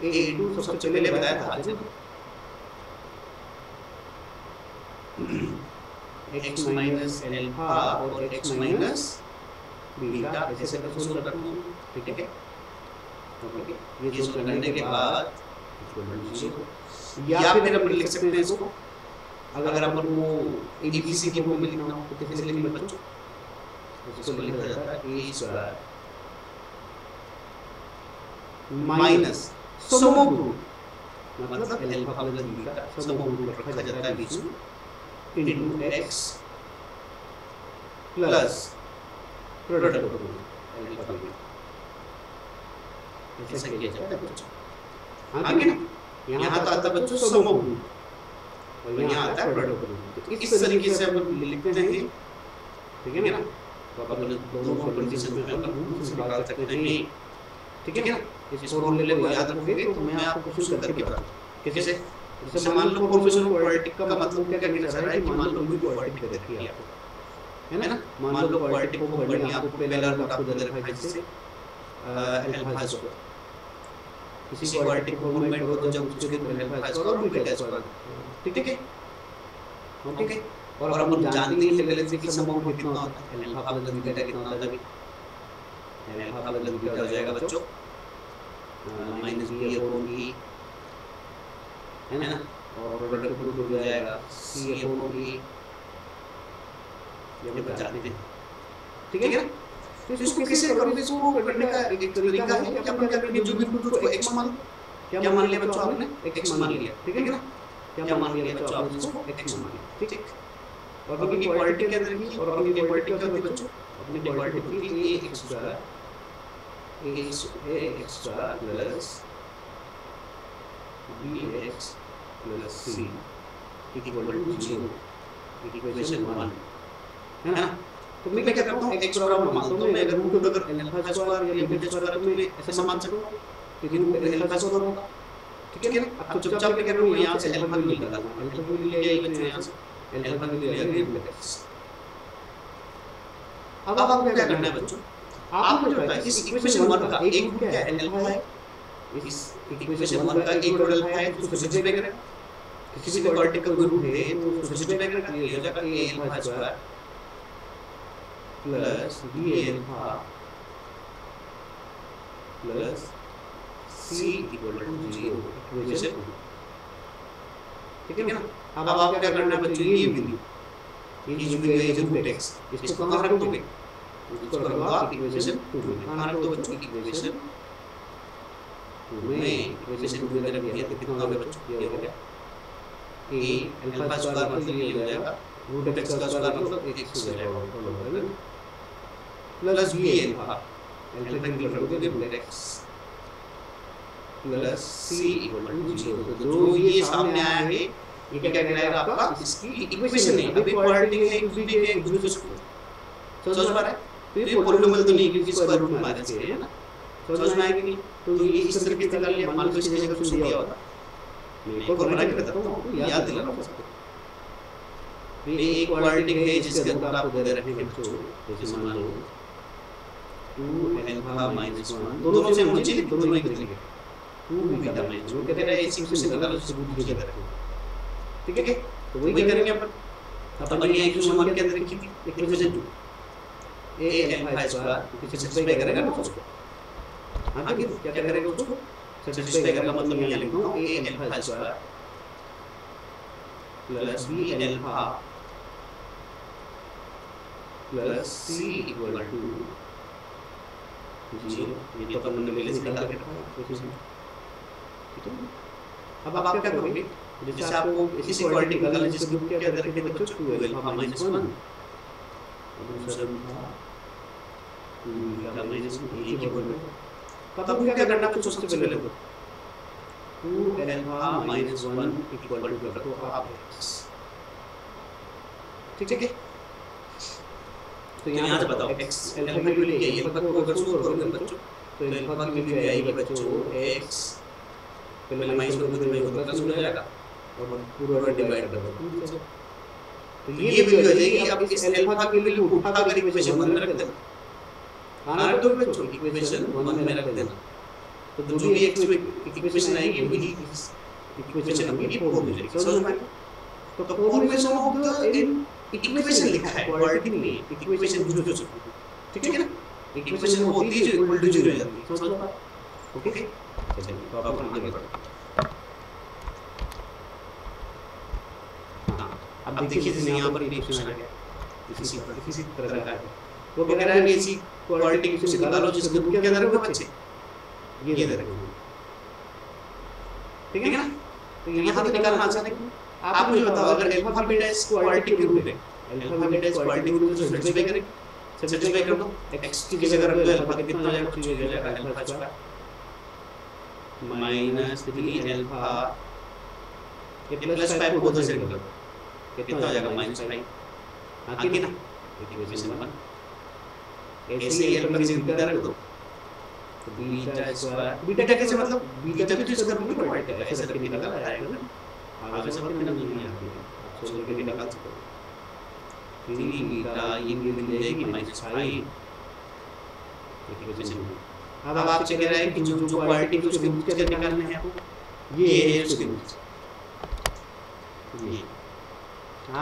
a इनटू सबसे पहले बताया था आज x माइनस अल्फा और x माइनस बीटा, ऐसे करके सोल्व करते हैं, ठीक है। ओके, ये सोल्व करने के बाद या फिर हम लिख सकते हैं इसको, अगर अपन को abc की फॉर्म में लिखना हो तो कैसे लिखेंगे बच्चों, इसको लिखा जाता है a स्क्वायर माइनस समोग रूट, मतलब अल्फा प्लस बीटा समोग रूट रखा जाता है बीच में, into x plus product alpha beta, ऐसा किया जाता है बच्चों। आगे ना यहाँ तो आता है बच्चों समोग रूट और यहाँ आता है प्रोडक्ट रूट, तो इस तरीके से हम लिखते हैं, ठीक है ना। तो अपन दोनों कॉम्बिनेशन में अपन रूट निकाल सकते हैं, ठीक है ना। इस फॉर्मूले को याद रखोगे तो मैं आपको क्वेश्चन करके बताऊंगा कैसे। जैसे मान लो फॉर्मेशन ऑफ क्वाड्रेटिक का मतलब क्या कहना चाह रहा है कि मान लो कोई क्वाड्रेटिक दे रखी है आपको, है ना। मान लो क्वाड्रेटिक को बढ़िया आपको पहला रूट आपको दे रखा है जैसे अल्फा स्क्वायर, किसी क्वाड्रेटिक को फॉर्मेट करो तो जब उसके अल्फा स्क्वायर और बीटा स्क्वायर, ठीक है, ओके। और हम जानते हैं पहले से कि सम कितना होता है, अल्फा प्लस बीटा कितना होता है, अल्फा प्लस बीटा हो जाएगा बच्चों माइनस बी अपॉन ई, है ना, और प्रोडक्ट रूट हो जाएगा सी अपॉन ई, ये हम जानते हैं, ठीक है ना। तो इसको कैसे करोगे, इसको करने का एक तरीका है कि अपन क्या करेंगे, जो भी रूट को x मान लो, क्या मान लिया बच्चों आपने, x मान लिया, ठीक है ना, क्या मान लिया बच्चों आपने, इसको x मान लिया, ठीक। और अपनी क्वाड्रेटिक क्या रहेगी, और अपनी क्वाड्रेटिक क्या होती है बच्चों, अपनी क्वाड्रेटिक होती है ax square plus bx plus c equal to 0, equation 1, है ना। तो मैं क्या करता हूँ x बराबर मानता हूँ मैं, अगर रूट अगर अल्फा स्क्वायर या बीटा स्क्वायर तो मैं ऐसे मान सकता हूँ कि रूट अल्फा स्क्वायर होगा, ठीक है ना। अब चुपचाप क्या कर रहा हूँ, यहाँ से अल्फा वैल्यू निकालना है, अल्फा वैल्यू लिया ये बच्चों, यहाँ से अल्फा वैल्यू लिया ये x। अब आपको क्या करना है बच्चों, आपको जो है इस इक्वेशन 1 का एक रूट क्या है, अल्फा है, इस इक्वेशन 1 का एक रूट अल्फा है, उसको सिंप्लीफाई करें, किसी भी क्वाड्रेटिक का कोई रूट है तो उसको सिंप्लीफाई करें, ये हो जाएगा a alpha square plus b alpha plus c equal to 0, equation 2, ठीक है ना। अब आप क्या करना है बच्चों, ये वैल्यू ये जो है रूट x, इसको कहां रख दोगे, इसको रख दो आप इक्वेशन 2 में, कहां रख दो बच्चों, इक्वेशन 2 में, इक्वेशन 2 में रख दिया तो कितना होगा बच्चों, ये हो गया a अल्फा स्क्वायर मतलब ये हो जाएगा रूट x का स्क्वायर मतलब x हो जाएगा प्लस b अल्फा, अल्फा की वैल्यू रखोगे root x plus c equal to 0। तो जो ये सामने आया है ये क्या कहलाएगा आपका, इसकी इक्वेशन है, अभी क्वाड्रेटिक है, एक दूसरे के एक दूसरे को समझ पा रहा है, तो ये पॉलिनोमियल तो नहीं क्योंकि स्क्वायर रूट माइनस के है ना, समझ में आएगी। तो ये इस तरीके से कर लिया, मान लो इसकी जगह कुछ दिया होता, मैं को बना के बताता हूं, याद दिलाना पड़ता है। ये एक क्वाड्रेटिक है जिसके रूट आपको दे रखे हैं बच्चों, जैसे मान लो 2 अल्फा माइनस 1, दोनों से मुझे दोनों ही करेंगे 2 बीटा माइनस 1, कहते हैं इस इक्वेशन निकालो जिससे रूट दिया रखे, ठीक है। तो वही करेंगे अपन ये इक्वेशन 1 के अंदर लिखी थी इक्वेशन 2 a अल्फा स्क्वायर, इसे सिंप्लीफाई करेगा ना उसको, आगे क्या करेगा उसको सैटिस्फाई का मतलब मैं लिखता हूँ a alpha square plus b alpha plus c equal to 0। ये तो अपन ने पहले से निकाल के रखा है, ठीक है। अब आप क्या करोगे, जैसे आपको इस इक्वालिटी निकालना, जिसके ग्रुप क्या करके थे बच्चों 2 अल्फा माइनस 1 और दूसरा था 2 अल्फा माइनस 1 एक ही बोल रहे हो। तब आपको क्या करना है, सबसे पहले तो 2 अल्फा माइनस 1 इक्वल टू कर दो आप x, ठीक है। तो यहाँ से बताओ x अल्फा की वैल्यू यही है, अल्फा को अगर सोल्व करोगे बच्चों तो अल्फा की वैल्यू आएगी बच्चों x पहले माइनस को प्लस हो जाएगा और पूरा डिवाइड कर दो, तो ये वैल्यू आ जाएगी। अब इस अल्फा की वैल्यू उठा कर इक्वेशन 1 में रख देना, आना तो बच्चों इक्वेशन 1 में रख देना, तो जो भी x इक्वेशन आएगी वही इक्वेशन नंबर 4 में जाएगी, समझ में? तो फॉर्मेशन ऑफ द इक्वेशन लिखा है, क्वाड्रेटिक नहीं है, इक्वेशन जो ठीक है ना, इक्वेशन होती है जो इक्वल टू 0 हो जाती है, समझ लो? ओके, चलिए तो अब आगे बढ़ो। हाँ, अब देखिए जैसे यहाँ पर इक्वेशन आ गया इसी तरह का है, वो कह रहा है कि ऐसी क्वाड्रेटिक इक्वेशन निकालो जिसके रूट क्या होगा बच्चे, ये दे रहे हैं, ठीक है ना। तो यहाँ से निकालना आसान है। आप मुझे बताओ अगर अल्फा बीटा इस क्वाड्रेटिक रूट है, अल्फा बीटा इस क्वाड्रेटिक रूट को सैटिस्फाई करें, सैटिस्फाई कर दो, x की जगह रख दो अल्फा कितना हो जाएगा, तो ये हो जाएगा अल्फा स्क्वायर माइनस 3 अल्फा ये प्लस 5 को उधर से निकालो, कितना हो जाएगा माइनस 5, आगे ना इक्वेशन 1 ऐसे ही अल्फा की जगह बीटा रख दो, तो बीटा स्क्वायर, बीटा कैसे मतलब बीटा तो इसका रूट डिवाइड है, ऐसे करके निकाला आएगा ना, आगे से मतलब नहीं आती है, आप सोच के निकाल सकते हो। 3 बीटा ये मिल जाएगी माइनस 5 इक्वेशन। अब आपसे कह रहा है कि जो क्वाड्रेटिक उसके रूट क्या निकालने हैं आपको, ये है उसके रूट, ये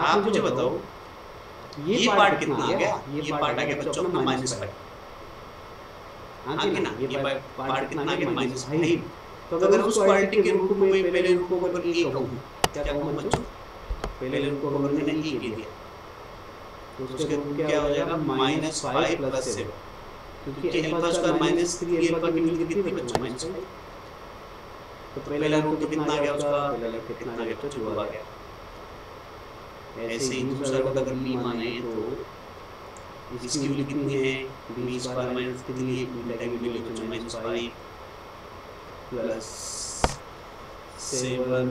आप मुझे बताओ ये पार्ट कितना आ गया, ये पार्ट आ गया बच्चों अपना -5, आगे ना ये पार्ट कितना आ गया -5। तो अगर उस क्वाड्रेटिक के रूट में पहले रूट को अगर a कहूं, क्या कहूं बच्चों, पहले रूट को अगर मैंने a कह दिया तो उसके रूट क्या हो जाएगा -5 + 7, क्योंकि अल्फा स्क्वायर -3 अल्फा की वैल्यू कितनी बच्चों -5, तो पहला रूट कितना आ गया उसका, पहला रूट कितना आ गया तो 2 आ गया। ऐसे ही दूसरा रूट अगर b माने तो इसकी वैल्यू कितनी है, b स्क्वायर -3 बीटा की वैल्यू -5 प्लस 7,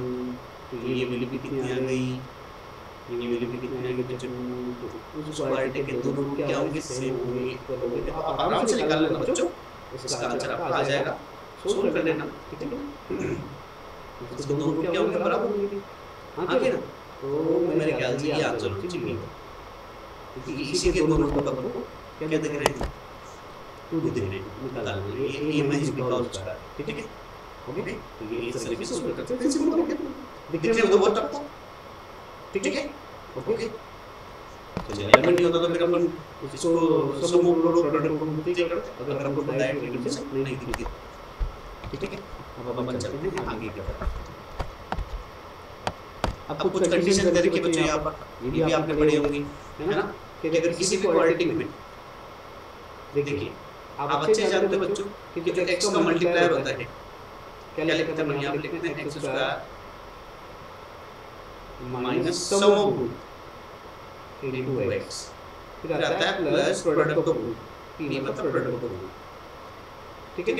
तो ये वैल्यू कितनी आ गई, ये वैल्यू कितनी आ गई बच्चों, तो उस क्वाड्रेटिक के दोनों रूट क्या होंगे, सेम होंगे, इक्वल होंगे। तो आप आराम से निकाल लेना बच्चों, इसका आंसर आपका आ जाएगा, सोल्व कर लेना, ठीक है। इसके दोनों रूट क्या होंगे, बराबर होंगे, आगे ना, तो मेरे ख्याल से ये आंसर हो चाहिए, क्योंकि इसी के दोनों रूट आपको क्या देख रहे हैं, 2 दिख रहे हैं, निकालना ये माइनस b का स्क्वायर, ठीक है। ओके, तो ये इस तरीके से सोल्व करते हैं, सिंपल हो गया, दिखने में तो बहुत टफ था, ठीक है। ओके, चलिए एलिमेंट नहीं होता तो फिर अपन इसको समूह प्रोडक्ट को ठीक करते, अगर हमको डायरेक्ट रिलेशन नहीं दिखती, ठीक है। अब अपन चलते हैं आगे की तरफ। अब कुछ कंडीशन दे रखी है बच्चों यहाँ पर, ये भी आपने पढ़ी होंगी, है ना, कि अगर किसी भी क्वाड्रेटिक में देखिए आप अच्छे से जानते हो बच्चों कि जो x का मल्टीप्लायर होता है, क्या लिखते हैं, यहाँ पे लिखते हैं x square minus sum of root into x, फिर आता है plus product of root, p मतलब प्रोडक्ट ऑफ रूट, ठीक है।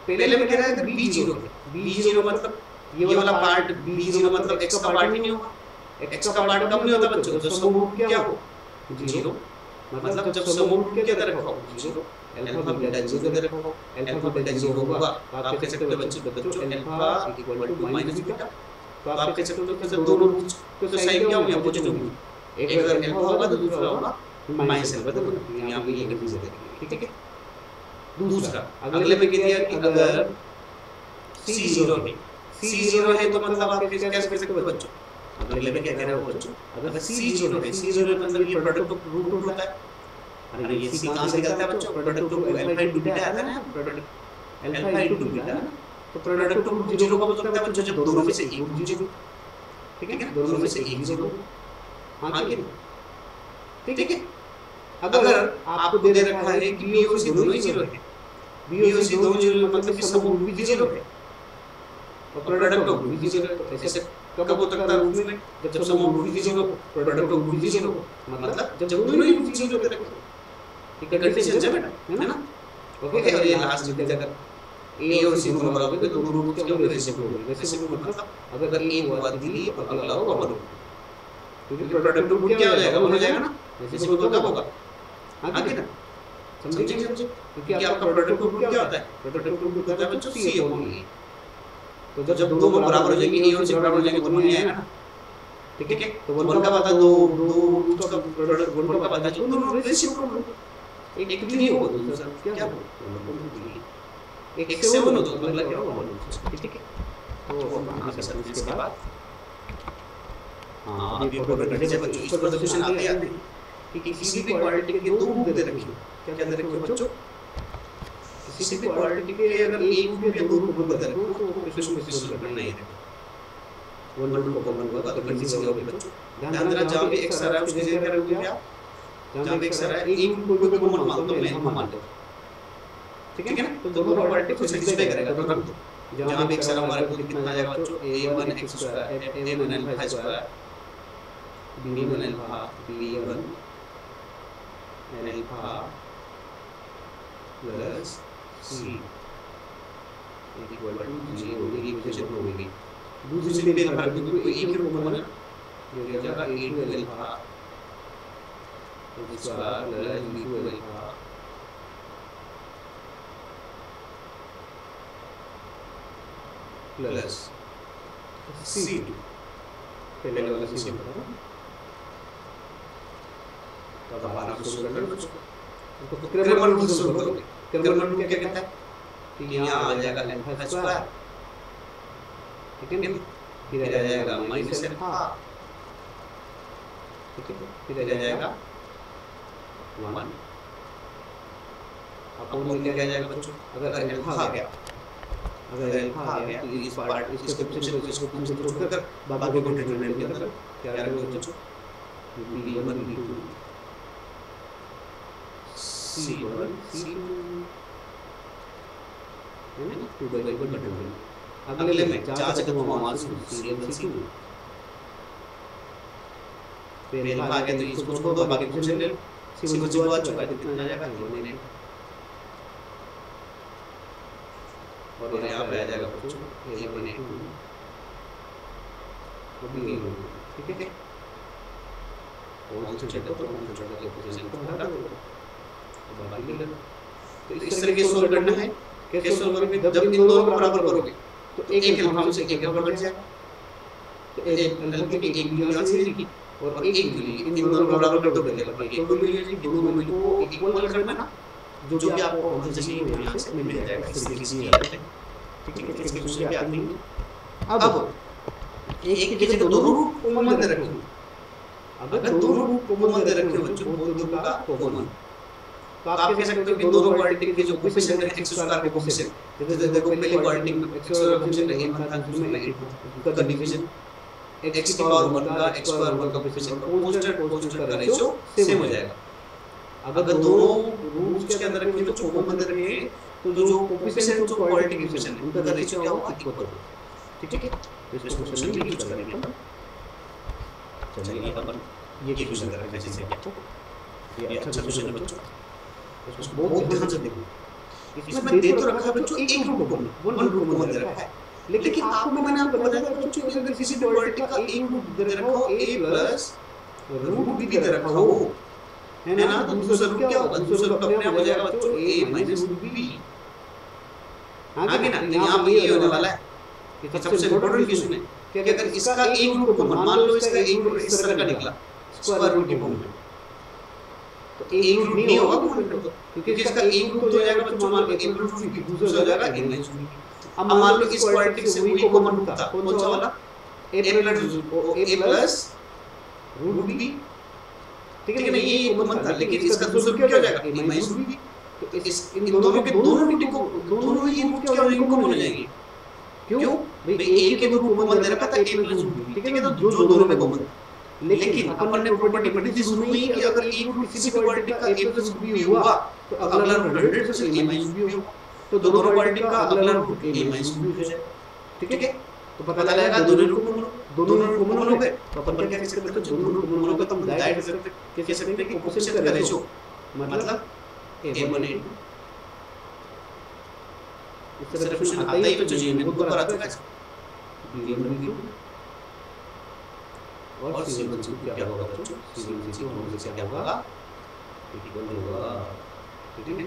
पहले में कह रहा है b0 b0 मतलब ये वाला पार्ट, b0 मतलब x का पार्ट नहीं होगा, x का पार्ट कब नहीं होता बच्चों, जब सम रूट क्या हो 0, मतलब जब सम रूट क्या दे रखा हो 0, अल्फा बीटा 0 दे रखा हो, अल्फा बीटा 0 होगा तो आप कह सकते हो बच्चों alpha equal to minus beta, तो आप कह सकते हो कि दोनों रूट्स को साइन क्या होंगे, अपोजिट होंगे, एक अगर अल्फा होगा तो दूसरा होगा माइनस अल्फा, तो यहां पे ये कंडीशन है, ठीक है। दूसरा अगले में कह दिया कि अगर c0 है तो मतलब आप कैसे कह सकते हो बच्चों, अगले में क्या कह रहे हो बच्चों, अगर c0 है, c0 मतलब ये प्रोडक्ट ऑफ रूट होता है, अरे ये c कहां से निकलता है बच्चों, product of alpha into beta आता है ना, प्रोडक्ट अल्फा इनटू बीटा, तो प्रोडक्ट ऑफ रूट जीरो कब होता है बच्चों, जब दोनों में से एक रूट जीरो, ठीक है, दोनों में से एक जीरो, हाँ कि नहीं, ठीक है। अगर आपको दे रखा है कि बी और सी दोनों ही जीरो है, बी और सी दोनों जीरो मतलब कि सम ऑफ रूट भी जीरो है और प्रोडक्ट ऑफ रूट भी जीरो है, तो ऐसे कब हो सकता है रूट में, जब सम ऑफ रूट भी जीरो हो, प्रोडक्ट ऑफ रूट भी जीरो हो, मतलब जब दोनों ही रूट जीरो होते हैं, ये कंडीशन है बेटा, है ना। ओके, और ये लास्ट में अगर ए और सी दोनों बराबर है तो दोनों रूट के अंदर रेसिप्रोकल होंगे, रेसिप्रोकल मतलब अगर ए हुआ 3 तो अगला होगा 1, क्योंकि प्रोडक्ट रूट क्या हो जाएगा, 1 हो जाएगा ना, रेसिप्रोकल कब होगा, हाँ कि ना, समझेंगे, क्योंकि आपका प्रोडक्ट रूट क्या होता है, प्रोडक्ट रूट होता है बच्चों सी अपॉन ए, तो जब दोनों बराबर हो जाएंगे, ए और सी बराबर हो जाएंगे, 1 नहीं आएगा ना, ठीक है, तो 1 का पता, दो रूट का प्रोडक्ट 1 का पता, जो दोनों रेसिप्रोकल, एक 3 होगा दूसरा क्या होगा, एक 7 हो तो अगला क्या होगा 1, ठीक है। तो आगे चलते इसके बाद, हाँ अब ये प्रोडक्ट जब बच्चों इस पर क्वेश्चन आते हैं कि किसी भी क्वालिटी के दो रूट दे रखे, क्या दे रखे बच्चों, किसी भी क्वालिटी के अगर एक रूट या दो रूट दे रखे हो तो क्वेश्चन को सोल्व करना ही है, वन रूट को कॉमन होगा तो कंडीशन होगी बच्चों, ध्यान देना जहां भी x आ रहा है उसकी जगह क्या रखोगे आप, जहां भी x आ रहा है एक रूट को कॉमन मान दो, मैं हम मान लो, ठीक है ना, तो दोनों क्वालिटी को सेटिस्फाई करेगा, तो रख दो, जहां भी x आ रहा है हमारे को कितना आ जाएगा बच्चों, a1 x square a1 alpha square b1 alpha b1 alpha plus c equal to 0, ये इक्वेशन हो गई, दूसरी पे अल्फा क्योंकि कोई एक ही कॉमन है, ये हो जाएगा a2 alpha square plus b2 alpha plus c2, पहले वाला c बता, तो अब आराम से सोल्व कर लो, तो क्रैमर रूल सोल्व करोगे, क्रैमर रूल क्या कहता है कि यहाँ आ जाएगा अल्फा स्क्वायर, ठीक है, फिर आ जाएगा माइनस अल्फा, ठीक है, फिर आ जाएगा 1 अपॉन में क्या आ जाएगा बच्चों, अगर अल्फा आ गया, अगर अल्फा आ गया तो इस पार्ट इसके क्वेश्चन को इसको पूछ छोड़कर बाकी को डिटरमिनेंट के अंदर क्या रखोगे बच्चों, b1 b2 c1 c2 है ना, 2 by 1 डिटरमिनेंट, अगले में 4 से कम मार्क्स c1 c2, फिर अल्फा आ गया तो इसको छोड़ दो, बाकी क्वेश्चन ले लो, c1 जो आ चुका है कितना आ जाएगा 1 और यहाँ पे आ जाएगा बच्चों a1 a2 ठीक है, और चेक करो तो चेक करके पोजीशन को हटा दो, बाकी ले लो। तो इस तरह के सोल्व करना है, कैसे सोल्व करोगे, जब इन दोनों को बराबर करोगे तो एक अल्फा से एक अल्फा बढ़ जाएगा, तो एक अल्फा की एक वैल्यू से लिखी और एक वैल्यू इन दोनों को बराबर कर दो, एक तो वैल्यू की दोनों वैल्यू को इक्वल करना ना, जो भी आपको आंसर चाहिए वो यहाँ से मिल जाएगा, इस तरीके से ये करते हैं, ठीक है, इसके क्वेश्चन भी आते हैं। अब एक की जगह दोनों रूट कॉमन दे रखे हो, अगर दोनों रूट कॉमन दे रखे हो बच्चों, दोनों का कॉमन, तो आप कह सकते हो कि दोनों क्वाड्रेटिक के जो कोएफिशिएंट है x स्क्वायर के कोएफिशिएंट, जैसे देखो पहले क्वाड्रेटिक में x स्क्वायर का कोएफिशिएंट a1 था, दूसरे में a2, उसका डिवीजन x की पावर 1 का x स्क्वायर 1 का कोएफिशिएंट कांस्टेंट का रेशियो सेम हो जाएगा। अगर दोनों रूट्स के अंदर रखे तो कॉमन दे रखे तो जो कोएफिशिएंट जो क्वाड्रेटिक कोएफिशिएंट है उनका रेशियो क्या होगा, इक्वल होगा, ठीक है। इस क्वेश्चन में यूज करेंगे अपन, चलिए अपन ये क्वेश्चन करेंगे, जैसे आपको ये अच्छा क्वेश्चन है बच्चों, उसको बहुत ध्यान से देखो, इसमें दे तो रखा है बच्चों एक route common, one route common दे रखा है, लेकिन आपको मैंने आपको बताया था बच्चों कि अगर किसी क्वाड्रेटिक का एक रूट दे रखा हो a प्लस रूट b दे रखा हो, है ना, तो दूसरा रूट क्या होगा, दूसरा रूट अपने आप हो जाएगा बच्चों a माइनस रूट b, आगे ना यहाँ पे ये होने वाला है, ये सबसे इंपॉर्टेंट क्वेश्चन है कि अगर इसका एक रूट कॉमन, मान लो इसका एक रूट इस तरह का निकला स्क्वायर रूट कॉमन, तो एक रूट नहीं होगा कॉमन, क्योंकि इसका एक रूट हो जाएगा बच्चों, मान लो एक रूट b, दूसरा हो जाएगा a माइनस रूट b। अब मान लो इस क्वाड्रेटिक से वही कॉमन था, कौन सा वाला, a प्लस रूट b, ठीक है ना, ये कॉमन था, लेकिन इसका दूसरा क्या हो जाएगा a माइनस रूट b, तो इस इन दोनों के दोनों रूट को दोनों ही रूट क्या हो जाएंगे, कॉमन हो जाएंगे, क्यों भाई ए के तो रूट कॉमन दे रखा था a प्लस रूट b, ठीक है, तो जो दोनों में कॉमन है। लेकिन अपन ने प्रॉपर्टी पढ़ी थी शुरू में ही कि अगर एक रूट किसी भी क्वाड्रेटिक का a प्लस रूट b हुआ तो अगला रूट 100% a माइनस b होगा, तो दोनों क्वाड्रेटिक का अगला रूट a माइनस b हो जाएगा, ठीक है। तो पता लगेगा दोनों रूट कॉमन हो गए, तो अपन क्या कह सकते हैं, दोनों रूट कॉमन हो गए तो हम डायरेक्ट कह सकते हैं कि कोएफिशिएंट का रेशियो मतलब a1 a2, इस तरह से आता ही बच्चों जी ने खुद पर आता है b1 b2 और c1 c2 क्या होगा बच्चों, c1 c2 होने से क्या होगा इक्वल होगा, ठीक है।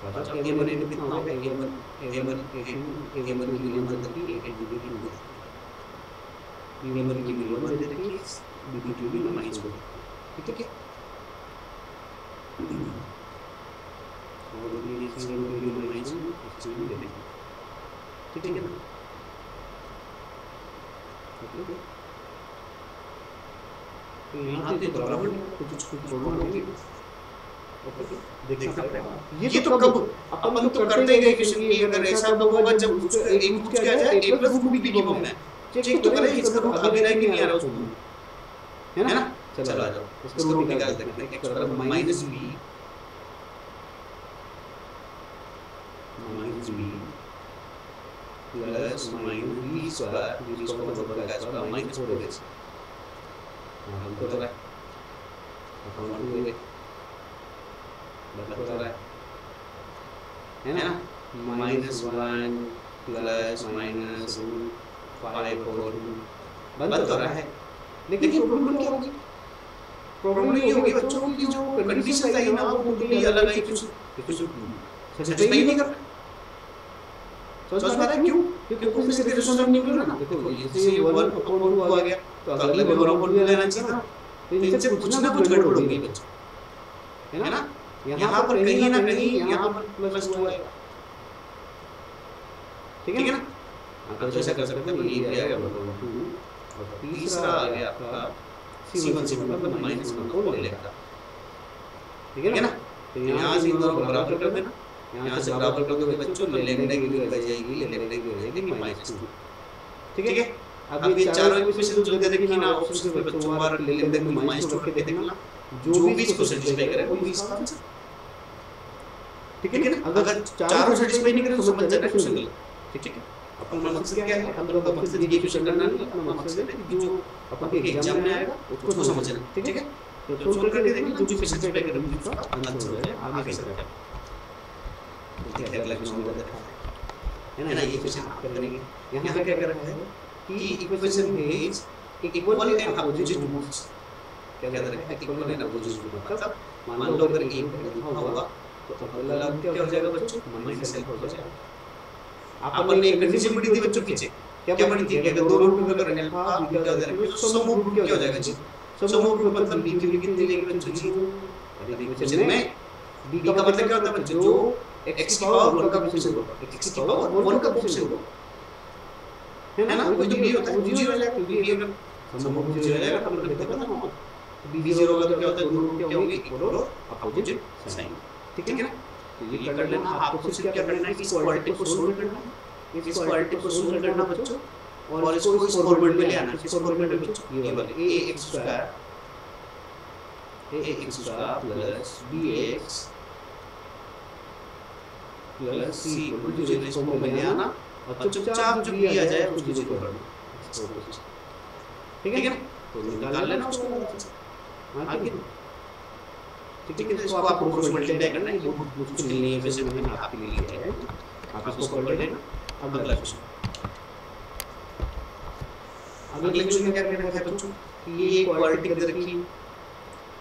मतलब a1 a2 कितना होगा, a1 a1 a2 a1 की वैल्यू मतलब कि a2 की वैल्यू b1 की वैल्यू मतलब कि b2 की वैल्यू माइनस 1, ठीक है। और ये c1 की वैल्यू माइनस 1 c2 ले लेंगे, ठीक है ना, ओके। तो यहाँ पे तो बराबर कुछ प्रॉब्लम होगी, ओके, देखना पड़ेगा। ये तो कब अपन तो करते ही क्वेश्चन की अगर ऐसा तो होगा जब उसका एक रूट क्या जाए a प्लस रूट b की फॉर्म में चेक तो करें इसका रूट आगे रह के नहीं आ रहा उसमें, है ना। चलो आ जाओ इसका रूट निकाल देते हैं, x बराबर minus b plus minus b square, b square मतलब क्या है माइनस 4x, हम तो रहा है अकाउंट में बता रहा है ना, माइनस 1 प्लस माइनस रूट 5 और बन तो रहा है। लेकिन प्रॉब्लम क्या होगी, प्रॉब्लम ये होगी बच्चों की जो कंडीशन आई ना वो टोटली अलग आई, कुछ सही नहीं कर रहा, समझ पा रहे हैं क्यों, क्योंकि कोएफिशिएंट के रेशो नहीं मिल रहा ना। देखो जैसे 1/2 आ गया तो अगले में 1/2 लेना चाहिए था, तो इनसे कुछ ना कुछ गड़बड़ होगी बच्चों, है ना। यहाँ पर कहीं ना कहीं यहाँ पर प्लस 2 आएगा, ठीक है ना। तो ऐसा कर सकते हैं, ये आ गया 1/2 और तीसरा आ गया आपका c1 c मतलब माइनस 1 को ले लेगा, ठीक है ना। तो यहाँ से दोनों बराबर कर देना, यहाँ से बराबर कर दोगे बच्चों लैम्डा की वैल्यू आ जाएगी, लैम्डा की वैल्यू आ जाएगी -2, ठीक है। अब ये चारों इक्वेशन जो दे रखी ना ऑप्शन पे बच्चों बार लैम्डा को -2 रख के देखना, जो भी इसको सेटिस्फाई करे वही इसका आंसर, ठीक है ना। अगर चारों सेटिस्फाई नहीं करे तो समझ जाना क्वेश्चन गलत, ठीक है। अपना मकसद क्या है, हम लोग का मकसद ये क्वेश्चन करना नहीं, अपना मकसद है कि जो अपन के एग्जाम में आएगा उसको समझना, ठीक है। तो सोल्व करके देखिए जो भी सेटिस्फाई करे उसका आंसर हो जाए, आगे चलते हैं अगला क्वेश्चन है ना। ये क्वेश्चन आप करेंगे, यहाँ पे क्या कर रहा है कि equation is equal and opposite roots, क्या कह रहा है इक्वल एंड अपोजिट रूट, मतलब मान लो अगर एक लिखा होगा तो अगला क्या हो जाएगा बच्चों माइनस एल हो जाएगा। अपन ने एक कंडीशन पढ़ी थी बच्चों पीछे, क्या पढ़ी थी कि अगर दो रूट में अगर अल्फा बीटा दे रखे तो सम ऑफ रूट क्या हो जाएगा जी, सम ऑफ रूट मतलब b की कितनी लेंगे बच्चों जी, अभी क्वेश्चन में b का मतलब क्या होता है बच्चों, जो x की पावर 1 का कोएफिशिएंट होगा, x की पावर 1 का कोएफिशिएंट होगा, है ना। वो तो b होता है, वो 0 हो जाएगा, क्योंकि अगर सम ऑफ 0 हो जाएगा तो मतलब देखो ना b 0 होगा तो क्या होता है, दोनों रूट क्या होंगे इक्वल और अपोजिट साइन, ठीक है ना। तो ये कर लेना, आपको सिर्फ क्या करना है कि इस क्वाड्रेटिक को सोल्व करना है, इस क्वाड्रेटिक को सोल्व करना बच्चों, और इसको इस फॉर्मेट में ले आना, इस फॉर्मेट में बच्चों ये वाला ax square plus bx plus c equal to 0 इसको में ले आना और चुपचाप जो b आ जाए उसको 0 कर देना, ठीक है ना। तो निकाल लेना उसको आगे, ठीक है। इसको आपको क्रॉस मल्टीप्लाई करना है, ये बहुत मुश्किल नहीं है, वैसे मैंने आपके लिए लिया है, आप इसको कर लेना। अगला क्वेश्चन, अगले क्वेश्चन में क्या करना है बच्चों कि ये क्वाड्रेटिक दे रखी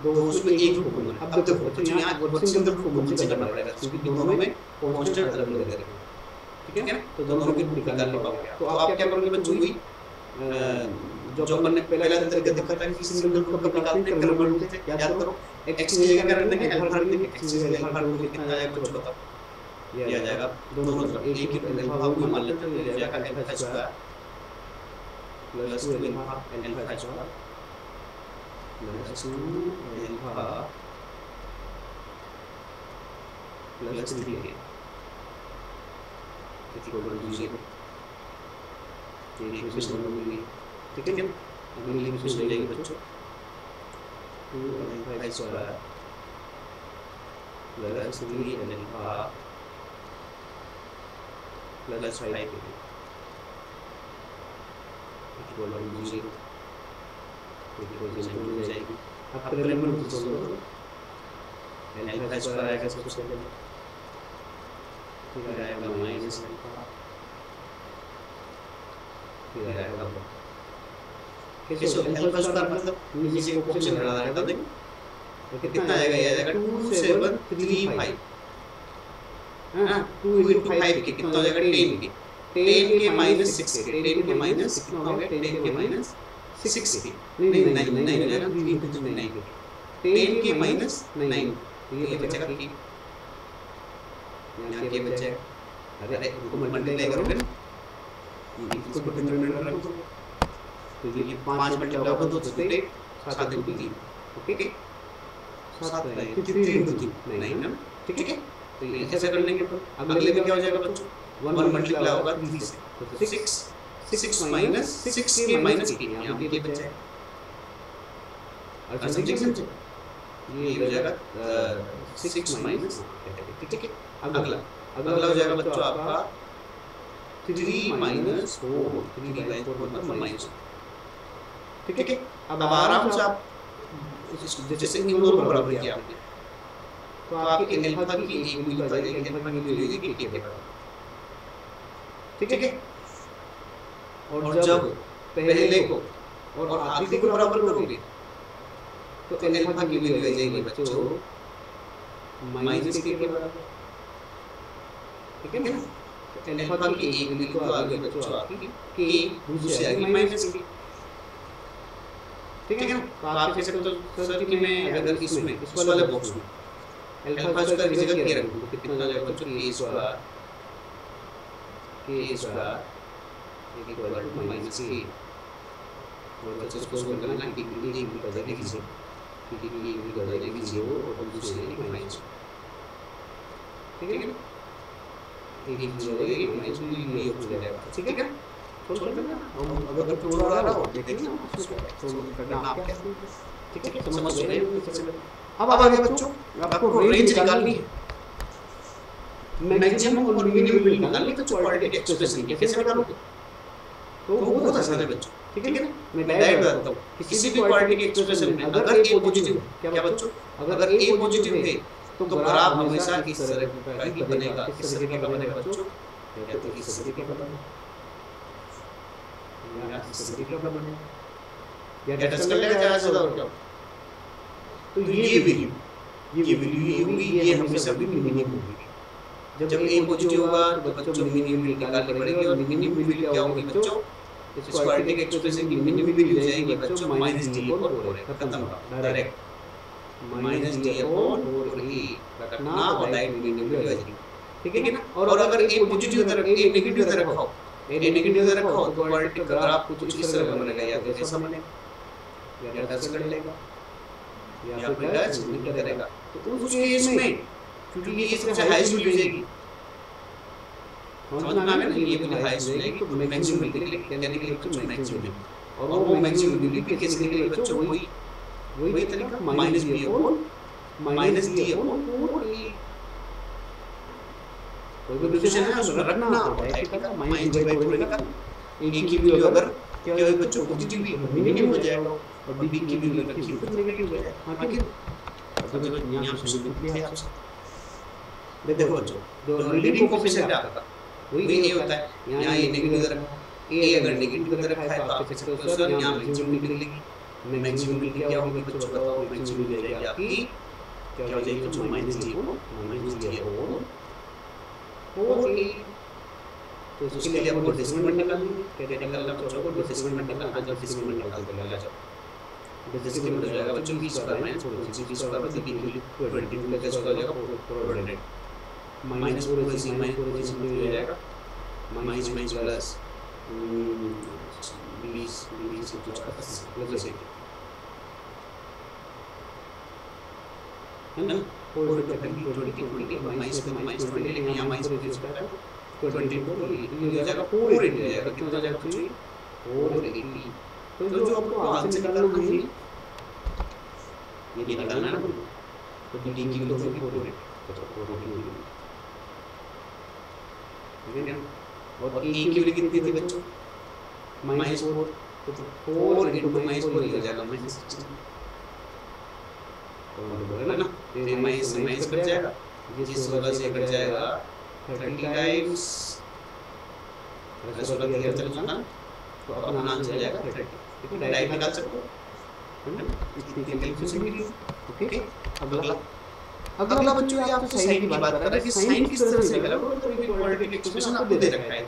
दो, उसमें एक रूट कॉमन है। अब देखो बच्चों यहाँ वर्ड सिंगल रूट कॉमन से करना पड़ेगा क्योंकि दोनों में कांस्टेंट अलग अलग दे रखे, ठीक है ना। तो दोनों के रूट निकालने पाओगे, तो आप क्या करोगे बच्चों, वही जो अपन ने पहला तरीका देखा था कि सिंगल रूट कब निकालते हैं, क्रम रूट से याद करो। x की जगह रख देंगे अल्फा रख देंगे, x की जगह अल्फा रख देंगे, कितना आएगा कुछ बताओ, ये आ जाएगा दोनों तरफ एक ही अल्फा को मान लेते हैं, ये आ जाएगा alpha square plus 2 alpha square plus 2 alpha plus 3 equal to 0, ये इक्वेशन बन गई, ठीक है। अगली इक्वेशन हो जाएगी बच्चों 2 square plus 3 alpha plus 5 equal to 0 equation हो जाएगी। अब प्रिलिमिनरी को सोल्व करो, अल्फा स्क्वायर आएगा सबसे पहले, फिर आएगा माइनस अल्फा, फिर आएगा कैसे अल्फा स्क्वायर मतलब नीचे को क्वेश्चन लगा रहा है, देखो तो कितना आएगा, ये आएगा 2735, हां 2 * 5 के कितना हो जाएगा 10 के, 10 के माइनस 6 के, 10 के माइनस कितना हो गया 10 के माइनस 6 के, नहीं हो जाएगा 3 * 9 के, 10 के माइनस 9, ये बचेगा कि यहाँ के बचेगा, अरे इनको मल्टीप्लाई करोगे ना, इसको डिनोमिनेटर रखो तो ये 5 मल्टीप्लाई होगा 2 से 7 * 3, ओके 7 है 3 * 3 9 ना, ठीक है। तो ये ऐसे कर लेंगे, तो अगले में क्या हो जाएगा बच्चों 1 मल्टीप्लाई होगा 3 से, तो 6 माइनस 6 के माइनस के, यहाँ पे ये बचेगा, और समझे ये हो जाएगा 6 माइनस, ठीक है। अगला हो जाएगा बच्चों आपका 3 माइनस 4, 3/4 मतलब माइनस, ठीक है। अब आराम से आप जैसे इन दोनों को बराबर किया आपने, तो आपके अल्फा की एक वैल्यू आ जाएगी, अल्फा की वैल्यू होगी के बराबर, ठीक है। और जब पहले को और आखिरी को बराबर करोगे तो अल्फा की वैल्यू आ जाएगी बच्चों माइनस के बराबर, ठीक है ना। तो अल्फा की एक वैल्यू तो आ गई बच्चों आपकी के, दूसरी आ गई माइनस के, ठीक है ना। तो आप कैसे तो सर कि मैं अगर इसमें इस वाले बॉक्स में अल्फा स्क्वायर की जगह के रखूं तो कितना हो जाएगा बच्चों के स्क्वायर इक्वल टू माइनस के, और बच्चों इसको सोल्व करना है कि एक भी कर देगी 0, क्योंकि ये भी कर देगी 0 और दूसरी है माइनस, ठीक है ना। एक 0 देगी माइनस भी हो जाएगा, ठीक है। सोल्व करना, हम अगर थोड़ा आ रहा हो देखिए ना सोल्व करना आप क्या, ठीक है समझ गए। अब आगे बच्चों आपको रेंज निकालनी है, मैक्सिमम और मिनिमम निकालनी है, तो क्वाड्रेटिक एक्सप्रेशन की कैसे निकालोगे, तो बहुत आसान है बच्चों, ठीक है ना। मैं डायरेक्ट बताता हूं, किसी भी क्वाड्रेटिक एक्सप्रेशन में अगर a पॉजिटिव है, क्या बच्चों अगर a पॉजिटिव है तो ग्राफ हमेशा इस तरह का ही बनेगा, किस तरीके का बनेगा बच्चों, या तो इस तरीके का बनेगा या इस तरीके का बनेगा, या टच कर लेगा ज्यादा से ज्यादा और क्या, तो ये वैल्यू ये होगी, ये हमेशा भी मिनिमम होगी। जब a पॉजिटिव होगा तो बच्चों मिनिमम निकालनी पड़ेगी, और मिनिमम वैल्यू क्या होगी बच्चों, इस क्वाड्रेटिक एक्सप्रेशन की मिनिमम वैल्यू जाएगी बच्चों -d/4, खत्म डायरेक्ट -d/4 रखना और डायरेक्ट मिनिमम वैल्यू आ जाएगी, ठीक है ना। और अगर a पॉजिटिव इधर a नेगेटिव इधर रखा हो, a नेगेटिव इधर रखा हो तो क्वाड्रेटिक का ग्राफ कुछ इस तरह का बनेगा, या तो ऐसा बनेगा या टच कर लेगा या फिर टच नहीं करेगा, तो उस केस में क्योंकि ये सबसे हाईएस्ट वैल्यू जाएगी, समझ में आ गया ना, ये वैल्यू हाईएस्ट जाएगी तो मैक्सिमम निकलेगी, यानी कि बच्चों मैक्सिमम, और वो मैक्सिमम वैल्यू भी कैसे निकलेगी बच्चों, वही तरीका -d/4 कोई भी डिवीजन है उसमें रखना होता है, ठीक है। -d/4 निकाल, a की वैल्यू अगर क्या होगी बच्चों पॉजिटिव भी मिनिमम हो जाएगा, और b की वैल्यू अगर की तो नेगेटिव हो जाएगा, हां ठीक है। तो यहां पे सॉल्यूशन लिया आपसे, देखो बच्चों जो लीडिंग कोएफिशिएंट है आपका वही a होता है, यहां ये नेगेटिव इधर रखा, a अगर नेगेटिव इधर रखा है तो आप कह सकते हो सर यहां मैक्सिमम निकलेगी, मैक्सिमम वैल्यू क्या होगी बच्चों बताओ, मैक्सिमम वैल्यू जाएगी आपकी क्या हो जाएगी बच्चों -d/4 तो इसके लिए आपको डिस्क्रिमिनेंट निकालनी है, क्या निकालना बच्चों को डिस्क्रिमिनेंट निकालना, जब डिस्क्रिमिनेंट निकाल के लगा जाओ डिस्क्रिमिनेंट हो जाएगा बच्चों b² -4 b² मतलब b की 20 प्लस हो जाएगा 400 -4 हो जाएगा माइनस प्लस 20 प्लस है ना 4 माइनस 20 लेकिन यहाँ माइनस 20 हो जाएगा 4 हो जाएगा 4 हो जाएगा, कितना हो जाएगा 480। तो जो आपको आंसर निकालना है ये निकालना है ना, तो डी की वैल्यू होगी 480, तो 480 ठीक है। और ए की वैल्यू कितनी थी बच्चों, -4, तो 4 × -4 ये हो जाएगा -16, तो बोला ना ये माइनस कट जाएगा, ये 16 से कट जाएगा 30 टाइम्स, 16 दिया चलेगा ना, तो अपना आंसर हो जाएगा 30, ठीक है, डायरेक्ट निकाल सकते हो, है ना, इतनी कैलकुलेशन मिली। ओके, अगला बच्चों ये आपसे साइन की बात कर रहा है कि साइन किस तरह से निकाला, तो ये क्वाड्रेटिक एक्सप्रेशन आपको दे रखा है,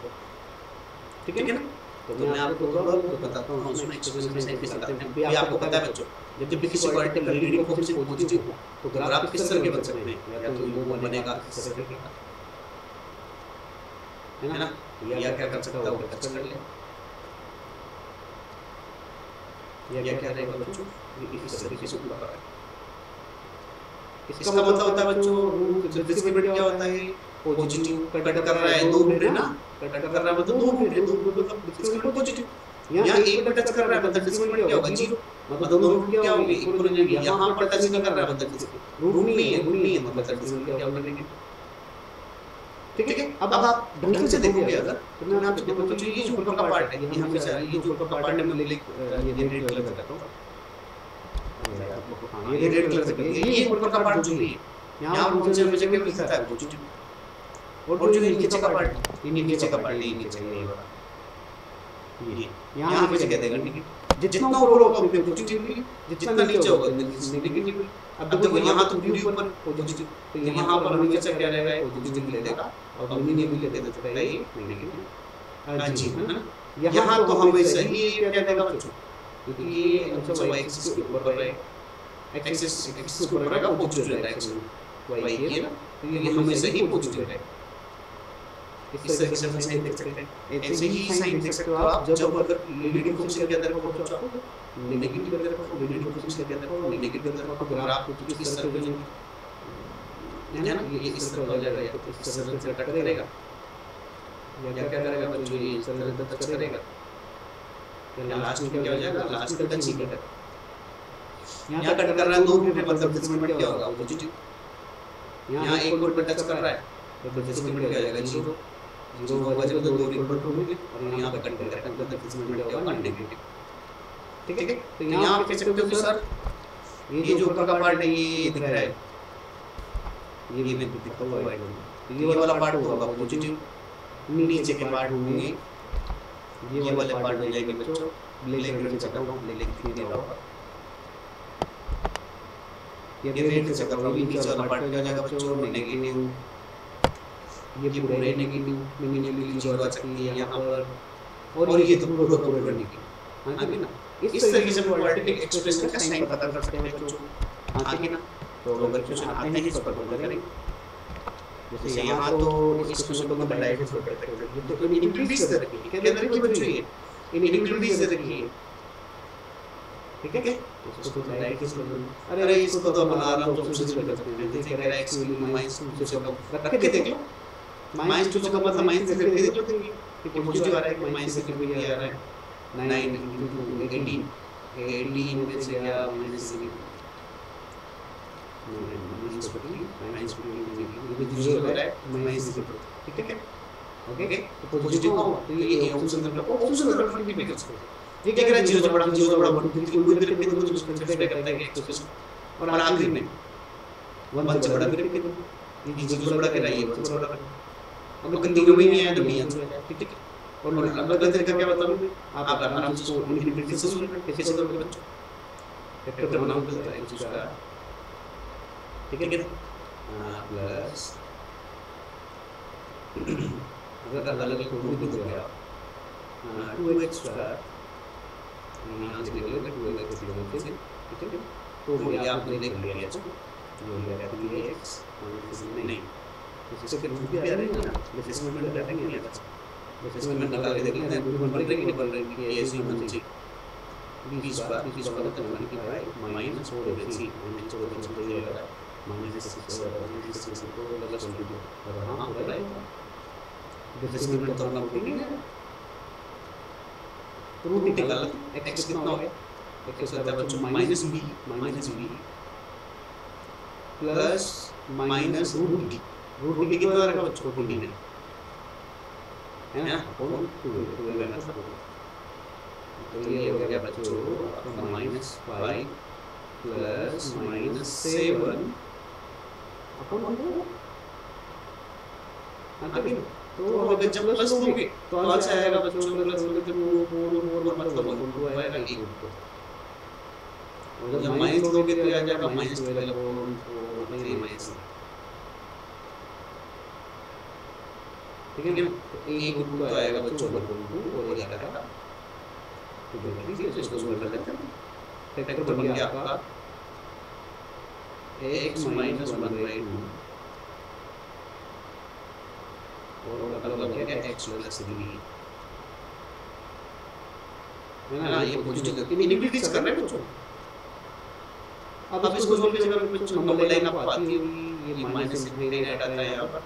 ठीक है ना। तो मैं आपको थोड़ा बहुत बताता हूं उसमें एक्सप्रेशन में साइन कैसे निकालते हैं, भी आपको पता है बच्चों। जब भी किसी क्वाड्रेटिक का लीडिंग कोएफिशिएंट पॉजिटिव हो तो ग्राफ किस तरह के बन सकते हैं, या तो वो बनेगा इस तरह के, है ना, या क्या कर सकता है वो टच कर ले, या क्या रहेगा बच्चों इस तरीके से ऊपर है। इसका मतलब होता है बच्चों डिस्क्रिमिनेंट क्या होता है, पॉजिटिव कट कर रहा है, दो है ना, कट कर रहा है मतलब दो है, दो मतलब डिस्क्रिमिनेंट पॉजिटिव, यहाँ एक पे टच कर रहा है मतलब डिस्क्रिमिनेंट क्या होगा, जीरो, मतलब दोनों रूट क्या होगी इक्वल हो जाएंगे, यहाँ पर टच नहीं कर रहा है मतलब रूट नहीं है मतलब डिस्क्रिमिनेंट क्या होगा, ठीक है। अब आप ढंग से देखोगे अगर तो मैं आपको देखो तो ये जो ऊपर का पार्ट है, ये हमेशा ये जो ऊपर का पार्ट है मैं ये रेड कलर से करता हूं, ये रेड कलर से करते हैं, ये ऊपर का पार्ट जो है यहां पर मुझे हमेशा क्या लिखता है पॉजिटिव, और जो नीचे का पार्ट, ये नीचे का पार्ट, ये नीचे ये वाला, ये यहां हमेशा क्या देगा नेगेटिव, जितना ऊपर होगा उतना पॉजिटिव, जितना नीचे होगा नेगेटिव। अब देखो यहाँ तो पूरी ऊपर पॉजिटिव, तो यहाँ पर हमेशा क्या रहेगा पॉजिटिव ले देगा, और मिनी भी ले देगा तो ये नेगेटिव, हां जी, है ना। यहाँ तो हमेशा ये क्या देगा बच्चों, क्योंकि ये हमेशा y एक्सिस के ऊपर है, एक्सिस के ऊपर रहेगा पॉजिटिव रहेगा, एक्सिस y ये ना, तो ये हमेशा ही पॉजिटिव रहेगा। इस तरीके से साइन देख सकते हैं, ऐसे ही साइन देख सकते हो आप जब अगर लीडिंग कोएफिशिएंट के अंदर को बच्चों आपको नेगेटिव के अंदर को लीडिंग कोएफिशिएंट के अंदर को नेगेटिव के अंदर को ग्राफ कुछ इस तरह से है ना, ये इस तरह हो जाएगा, या तो इस तरह से कट करेगा, या क्या करेगा बच्चों ये इस तरह से टच करेगा, या लास्ट में क्या हो जाएगा, लास्ट में टच ही करेगा, यहाँ कट कर रहा है दो रूट है मतलब डिस्क्रिमिनेंट क्या होगा पॉजिटिव, यहाँ एक रूट पे टच कर रहा है तो डिस्क्रिमिनेंट क्या हो जाएगा, जीरो, जीरो होगा जब दो इक्वल होंगे, और यहाँ पे कट करेगा तो डिस्क्रिमिनेंट क्या होगा नेगेटिव, ठीक है। तो यहाँ आप कह सकते हो कि सर ये जो ऊपर का पार्ट है ये दिख रहा है, ये भी दिखता हुआ है, तो ये वाला पार्ट होगा पॉजिटिव, नीचे के पार्ट होंगे ये वाले पार्ट हो जाएंगे बच्चों ब्लैक कलर से चक्कर हूं, ब्लैक दिखाई दे रहा होगा, ये रेड से चक्कर हूं, नीचे वाला पार्ट क्या हो जाएगा बच्चों नेगेटिव, ये पूरे नेगेटिव मिनिमली जीरो आ सकती है यहाँ पर, और ये तो पूरा नेगेटिव, हां कि ना। इस तरीके से क्वाड्रेटिक एक्सप्रेशन का साइन पता कर सकते हैं बच्चों, हां कि ना। तो अगर क्वेश्चन आते हैं इस पर करेंगे, जैसे यहाँ तो इस क्वेश्चन को मैं डायरेक्ट सोल्व करते हैं, तो इनइक्वालिटीज दे रखी है, क्या दे रखी है बच्चों, ये इनइक्वालिटीज दे रखी है, ठीक है। इसको तो डायरेक्ट सोल्व करो, अरे इसको तो अपन आराम से ऑप्शन से कर सकते हैं, जैसे कह रहा है x की वैल्यू -2 से कम रख के देख लो, -2 से कम मतलब -3 से देख लो, कि पॉजिटिव आ रहा है कि -3 से भी आ रहा है, 9 × 18 18 में से क्या -3 जीरो हो रहा है -0, ठीक है। ओके, तो पॉजिटिव होगा तो ये ऑप्शन से रेफर भी कर सकते हैं, ये क्या कह रहा है 0 से बड़ा 1 2 3 को कंसीडर करता है एक्सप्रेशन, और आखिरी में 1 से बड़ा फिर ये 0 से बड़ा कह रहा है, ये 1 से बड़ा, अब तीनों में नहीं आया तो नहीं आंसर है, ठीक है। और अगला तरीका क्या बताऊं मैं, आप आराम से इसको इनफिनिटी से सोल्व करके कैसे करोगे बच्चों, वेक्टर बनाओगे तो उसका, ठीक है, प्लस अगर अलग अलग रूट दे दोगे आप 2x स्क्वायर, यहाँ से निकलेगा 2x से, ठीक है। तो ये आपने देख लिया, ये हो गया 3x नहीं, इससे फिर रूट भी आ रहेगा ना, डिस्क्रिमिनेंट में डालेंगे नहीं, डिस्क्रिमिनेंट निकाल के देख लेते हैं, रूट बन रही नहीं बन रही, ये ऐसे ही बननी चाहिए, 20 बार 25 मतलब 25 माइनस 4ac माइनस 4 तो ये होगा माइनस 6 को प्लस 22, और हां हो रहा है डिस्क्रिमिनेंट तो करना पड़ेगा, रूट निकालना, x कितना हो गया, x होता है बच्चों minus b plus minus root d कितना रहेगा बच्चों 14 है ना, अपॉन 2 है ना। तो ये हो गया बच्चों आपका -5 प्लस -7 अपॉन 2। तो अगर जब प्लस लोगे तो आंसर आएगा बच्चों प्लस लोगे तो 4 मतलब 2 आएगा 1 और जब माइनस लोगे तो आ जाएगा -12 अपॉन 4 माइनस, ठीक है ना। तो 1 रूट तो आएगा बच्चों 1/2 और ये आएगा तो देखिए इसको सोल्व कर लेते हैं। फैक्टर बन गया आपका x - 1/2 और अगला बन गया x + 3 है ना। ये पॉजिटिव इनक्रीज कर रहे हैं बच्चों। अब इसको सोल्व करने में बच्चों नंबर लाइन आपको आती होगी, ये माइनस इंफिनिटी आता है यहाँ पर,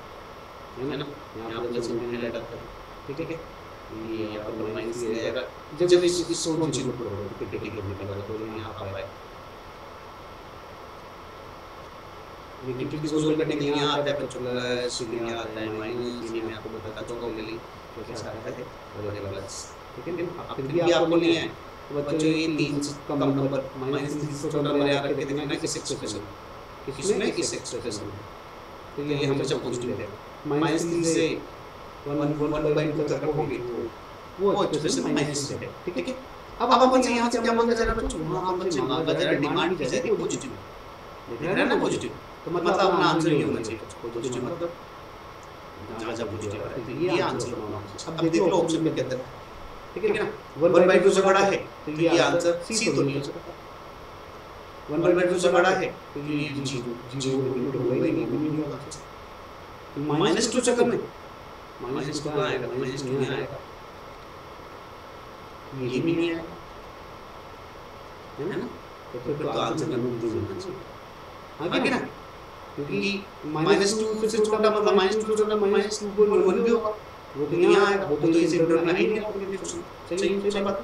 है ना, यहाँ पर प्लस इंफिनिटी आता है, ठीक है। ये यहाँ पर माइनस ये रहेगा जब इस सोल्व जीरो पर होगा तो टिक निकलेगा तो यहाँ पर आएगा। ये टिक सोल्व करने के लिए यहाँ आता है बच्चों प्लस, यहाँ आता है माइनस, ये मैं आपको बताता चुका हूँ पहले कैसे आता है और ये प्लस, ठीक है। अब फिर भी आपको नहीं है तो बच्चों ये 3 से कम नंबर -3 से छोटा नंबर याद रख के देखना किस एक्सप्रेशन किसमें इस एक्सप्रेशन में, तो ये हमेशा पॉजिटिव रहेगा। -3 से 1/2 तक रखोगे वो एक्सप्रेशन माइनस है, ठीक है। अब अपन से यहाँ से क्या मांगा जा रहा है बच्चों, वहाँ अपन से मांगा जा रहा है डिमांड की जाती है पॉजिटिव, देख रहे हैं ना पॉजिटिव, तो मतलब अपना आंसर ये होना चाहिए पॉजिटिव, मतलब जहाँ जहाँ पॉजिटिव है तो ये आंसर होना चाहिए। अब देख लो ऑप्शन में क्या है, ठीक है ना। 1/2 से बड़ा है तो ये आंसर सी तो नहीं हो सकता, 1/2 से बड़ा है तो ये 0 होगा ही नहीं होगा। -2 से कम है, -2 कहाँ आएगा, -2 नहीं आएगा, ये भी नहीं आएगा, है ना। तो फिर तो आंसर का रूट होना चाहिए, आगे ना, क्योंकि -2 से छोटा मतलब -2 से छोटा -2 को 1 भी होगा, वो तो यहाँ आएगा, वो तो इसे इंटरवल में ही नहीं आएगा, सही बात,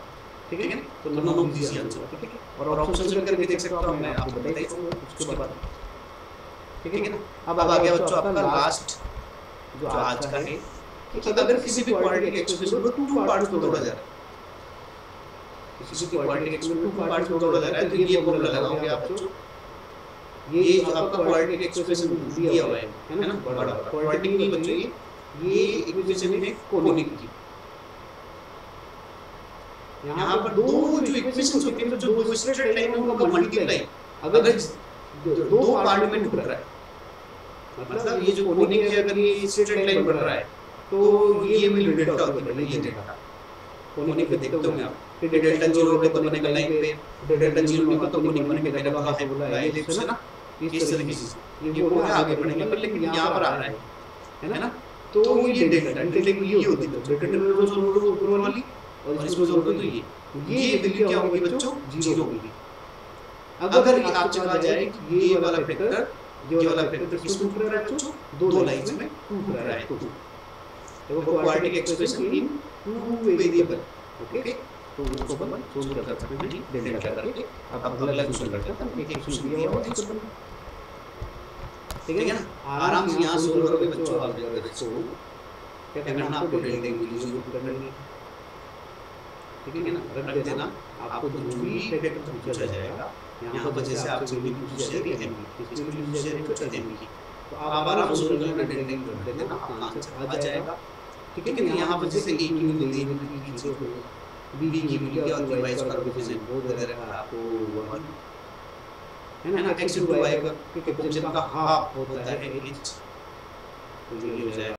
ठीक है। तो नॉन ऑफ दिस आंसर, ठीक है। और ऑप्शन से करके देख सकते हो, मैं आपको बता ही दूंगा उसके बाद, ठीक है ना। अब आ गया बच्चों आपका लास्ट जो आज का है कि अगर किसी भी क्वाड्रेटिक एक्सप्रेशन को 2 पार्ट्स में तोड़ा जा रहा है, किसी भी क्वाड्रेटिक एक्सप्रेशन को 2 पार्ट्स में तोड़ा जा रहा है तो ये फॉर्मूला लगाओगे आप बच्चों, ये जो आपका क्वाड्रेटिक एक्सप्रेशन दिया हुआ है ना, बड़ा क्वाड्रेटिक नहीं बच्चों, ये इक्वेशन है कोनिक की। यहाँ पर दो जो इक्वेशंस होते हैं जो दो स्ट्रेट लाइन में उनका मल्टीप्लाई अगर दो पार्ट में टूट रहा है, मतलब ये जो कोनिक है अगर ये स्ट्रेट लाइन बढ़ रहा है तो ये वाली डेल्टा होती है, ये डेल्टा कोनिक पे देखते होंगे आप, फिर डेल्टा 0 होगा तो बनेगा लाइन पे, डेल्टा 0 नहीं होगा तो कोनिक बनेगा, मैंने कहा है बोला है इलिप्स है ना, इस तरीके से ये वो आगे बढ़ेंगे, पर लेकिन यहाँ पर आ रहा है ना। तो ये डेल्टा ये होती है डेल्टा ऊपर वाली और इसको जोड़ दो तो ये वैल्यू क्या होगी बच्चों 0 होगी। अगर आपसे कहा जाए कि ये वाला फैक्टर किसमें टूट रहा है बच्चों, दो लाइंस में टूट रहा है, तो वो quadratic expression in 2 variable, okay. तो उसको अपन सोल्व कर सकते हैं डेल्टा करके। अब अगला क्वेश्चन करते हैं, एक क्वेश्चन दिया हुआ है इसको, ठीक है ना, आराम से यहां सोल्व करोगे बच्चों। अगर इसको क्या करना है आपको डेल्टा की वैल्यू यूज करनी है, ठीक है ना, रख देना। आपको जो भी फैक्टर पूछा जाएगा यहाँ पर जैसे आपसे भी पूछी जा रही है इसकी वैल्यू पूछी जा रही है एम की, तो आप आराम से सोल्व करना डेल्टा की रख देना, आपका आंसर आ जाएगा, ठीक है ना। यहाँ पर जैसे ए की वैल्यू दी है बी की वैल्यू और वाई का कोएफिशिएंट वो दे रखा है आपको 1, है ना। x * y का कोएफिशिएंट का हाफ होता है h, तो ये हो जाएगा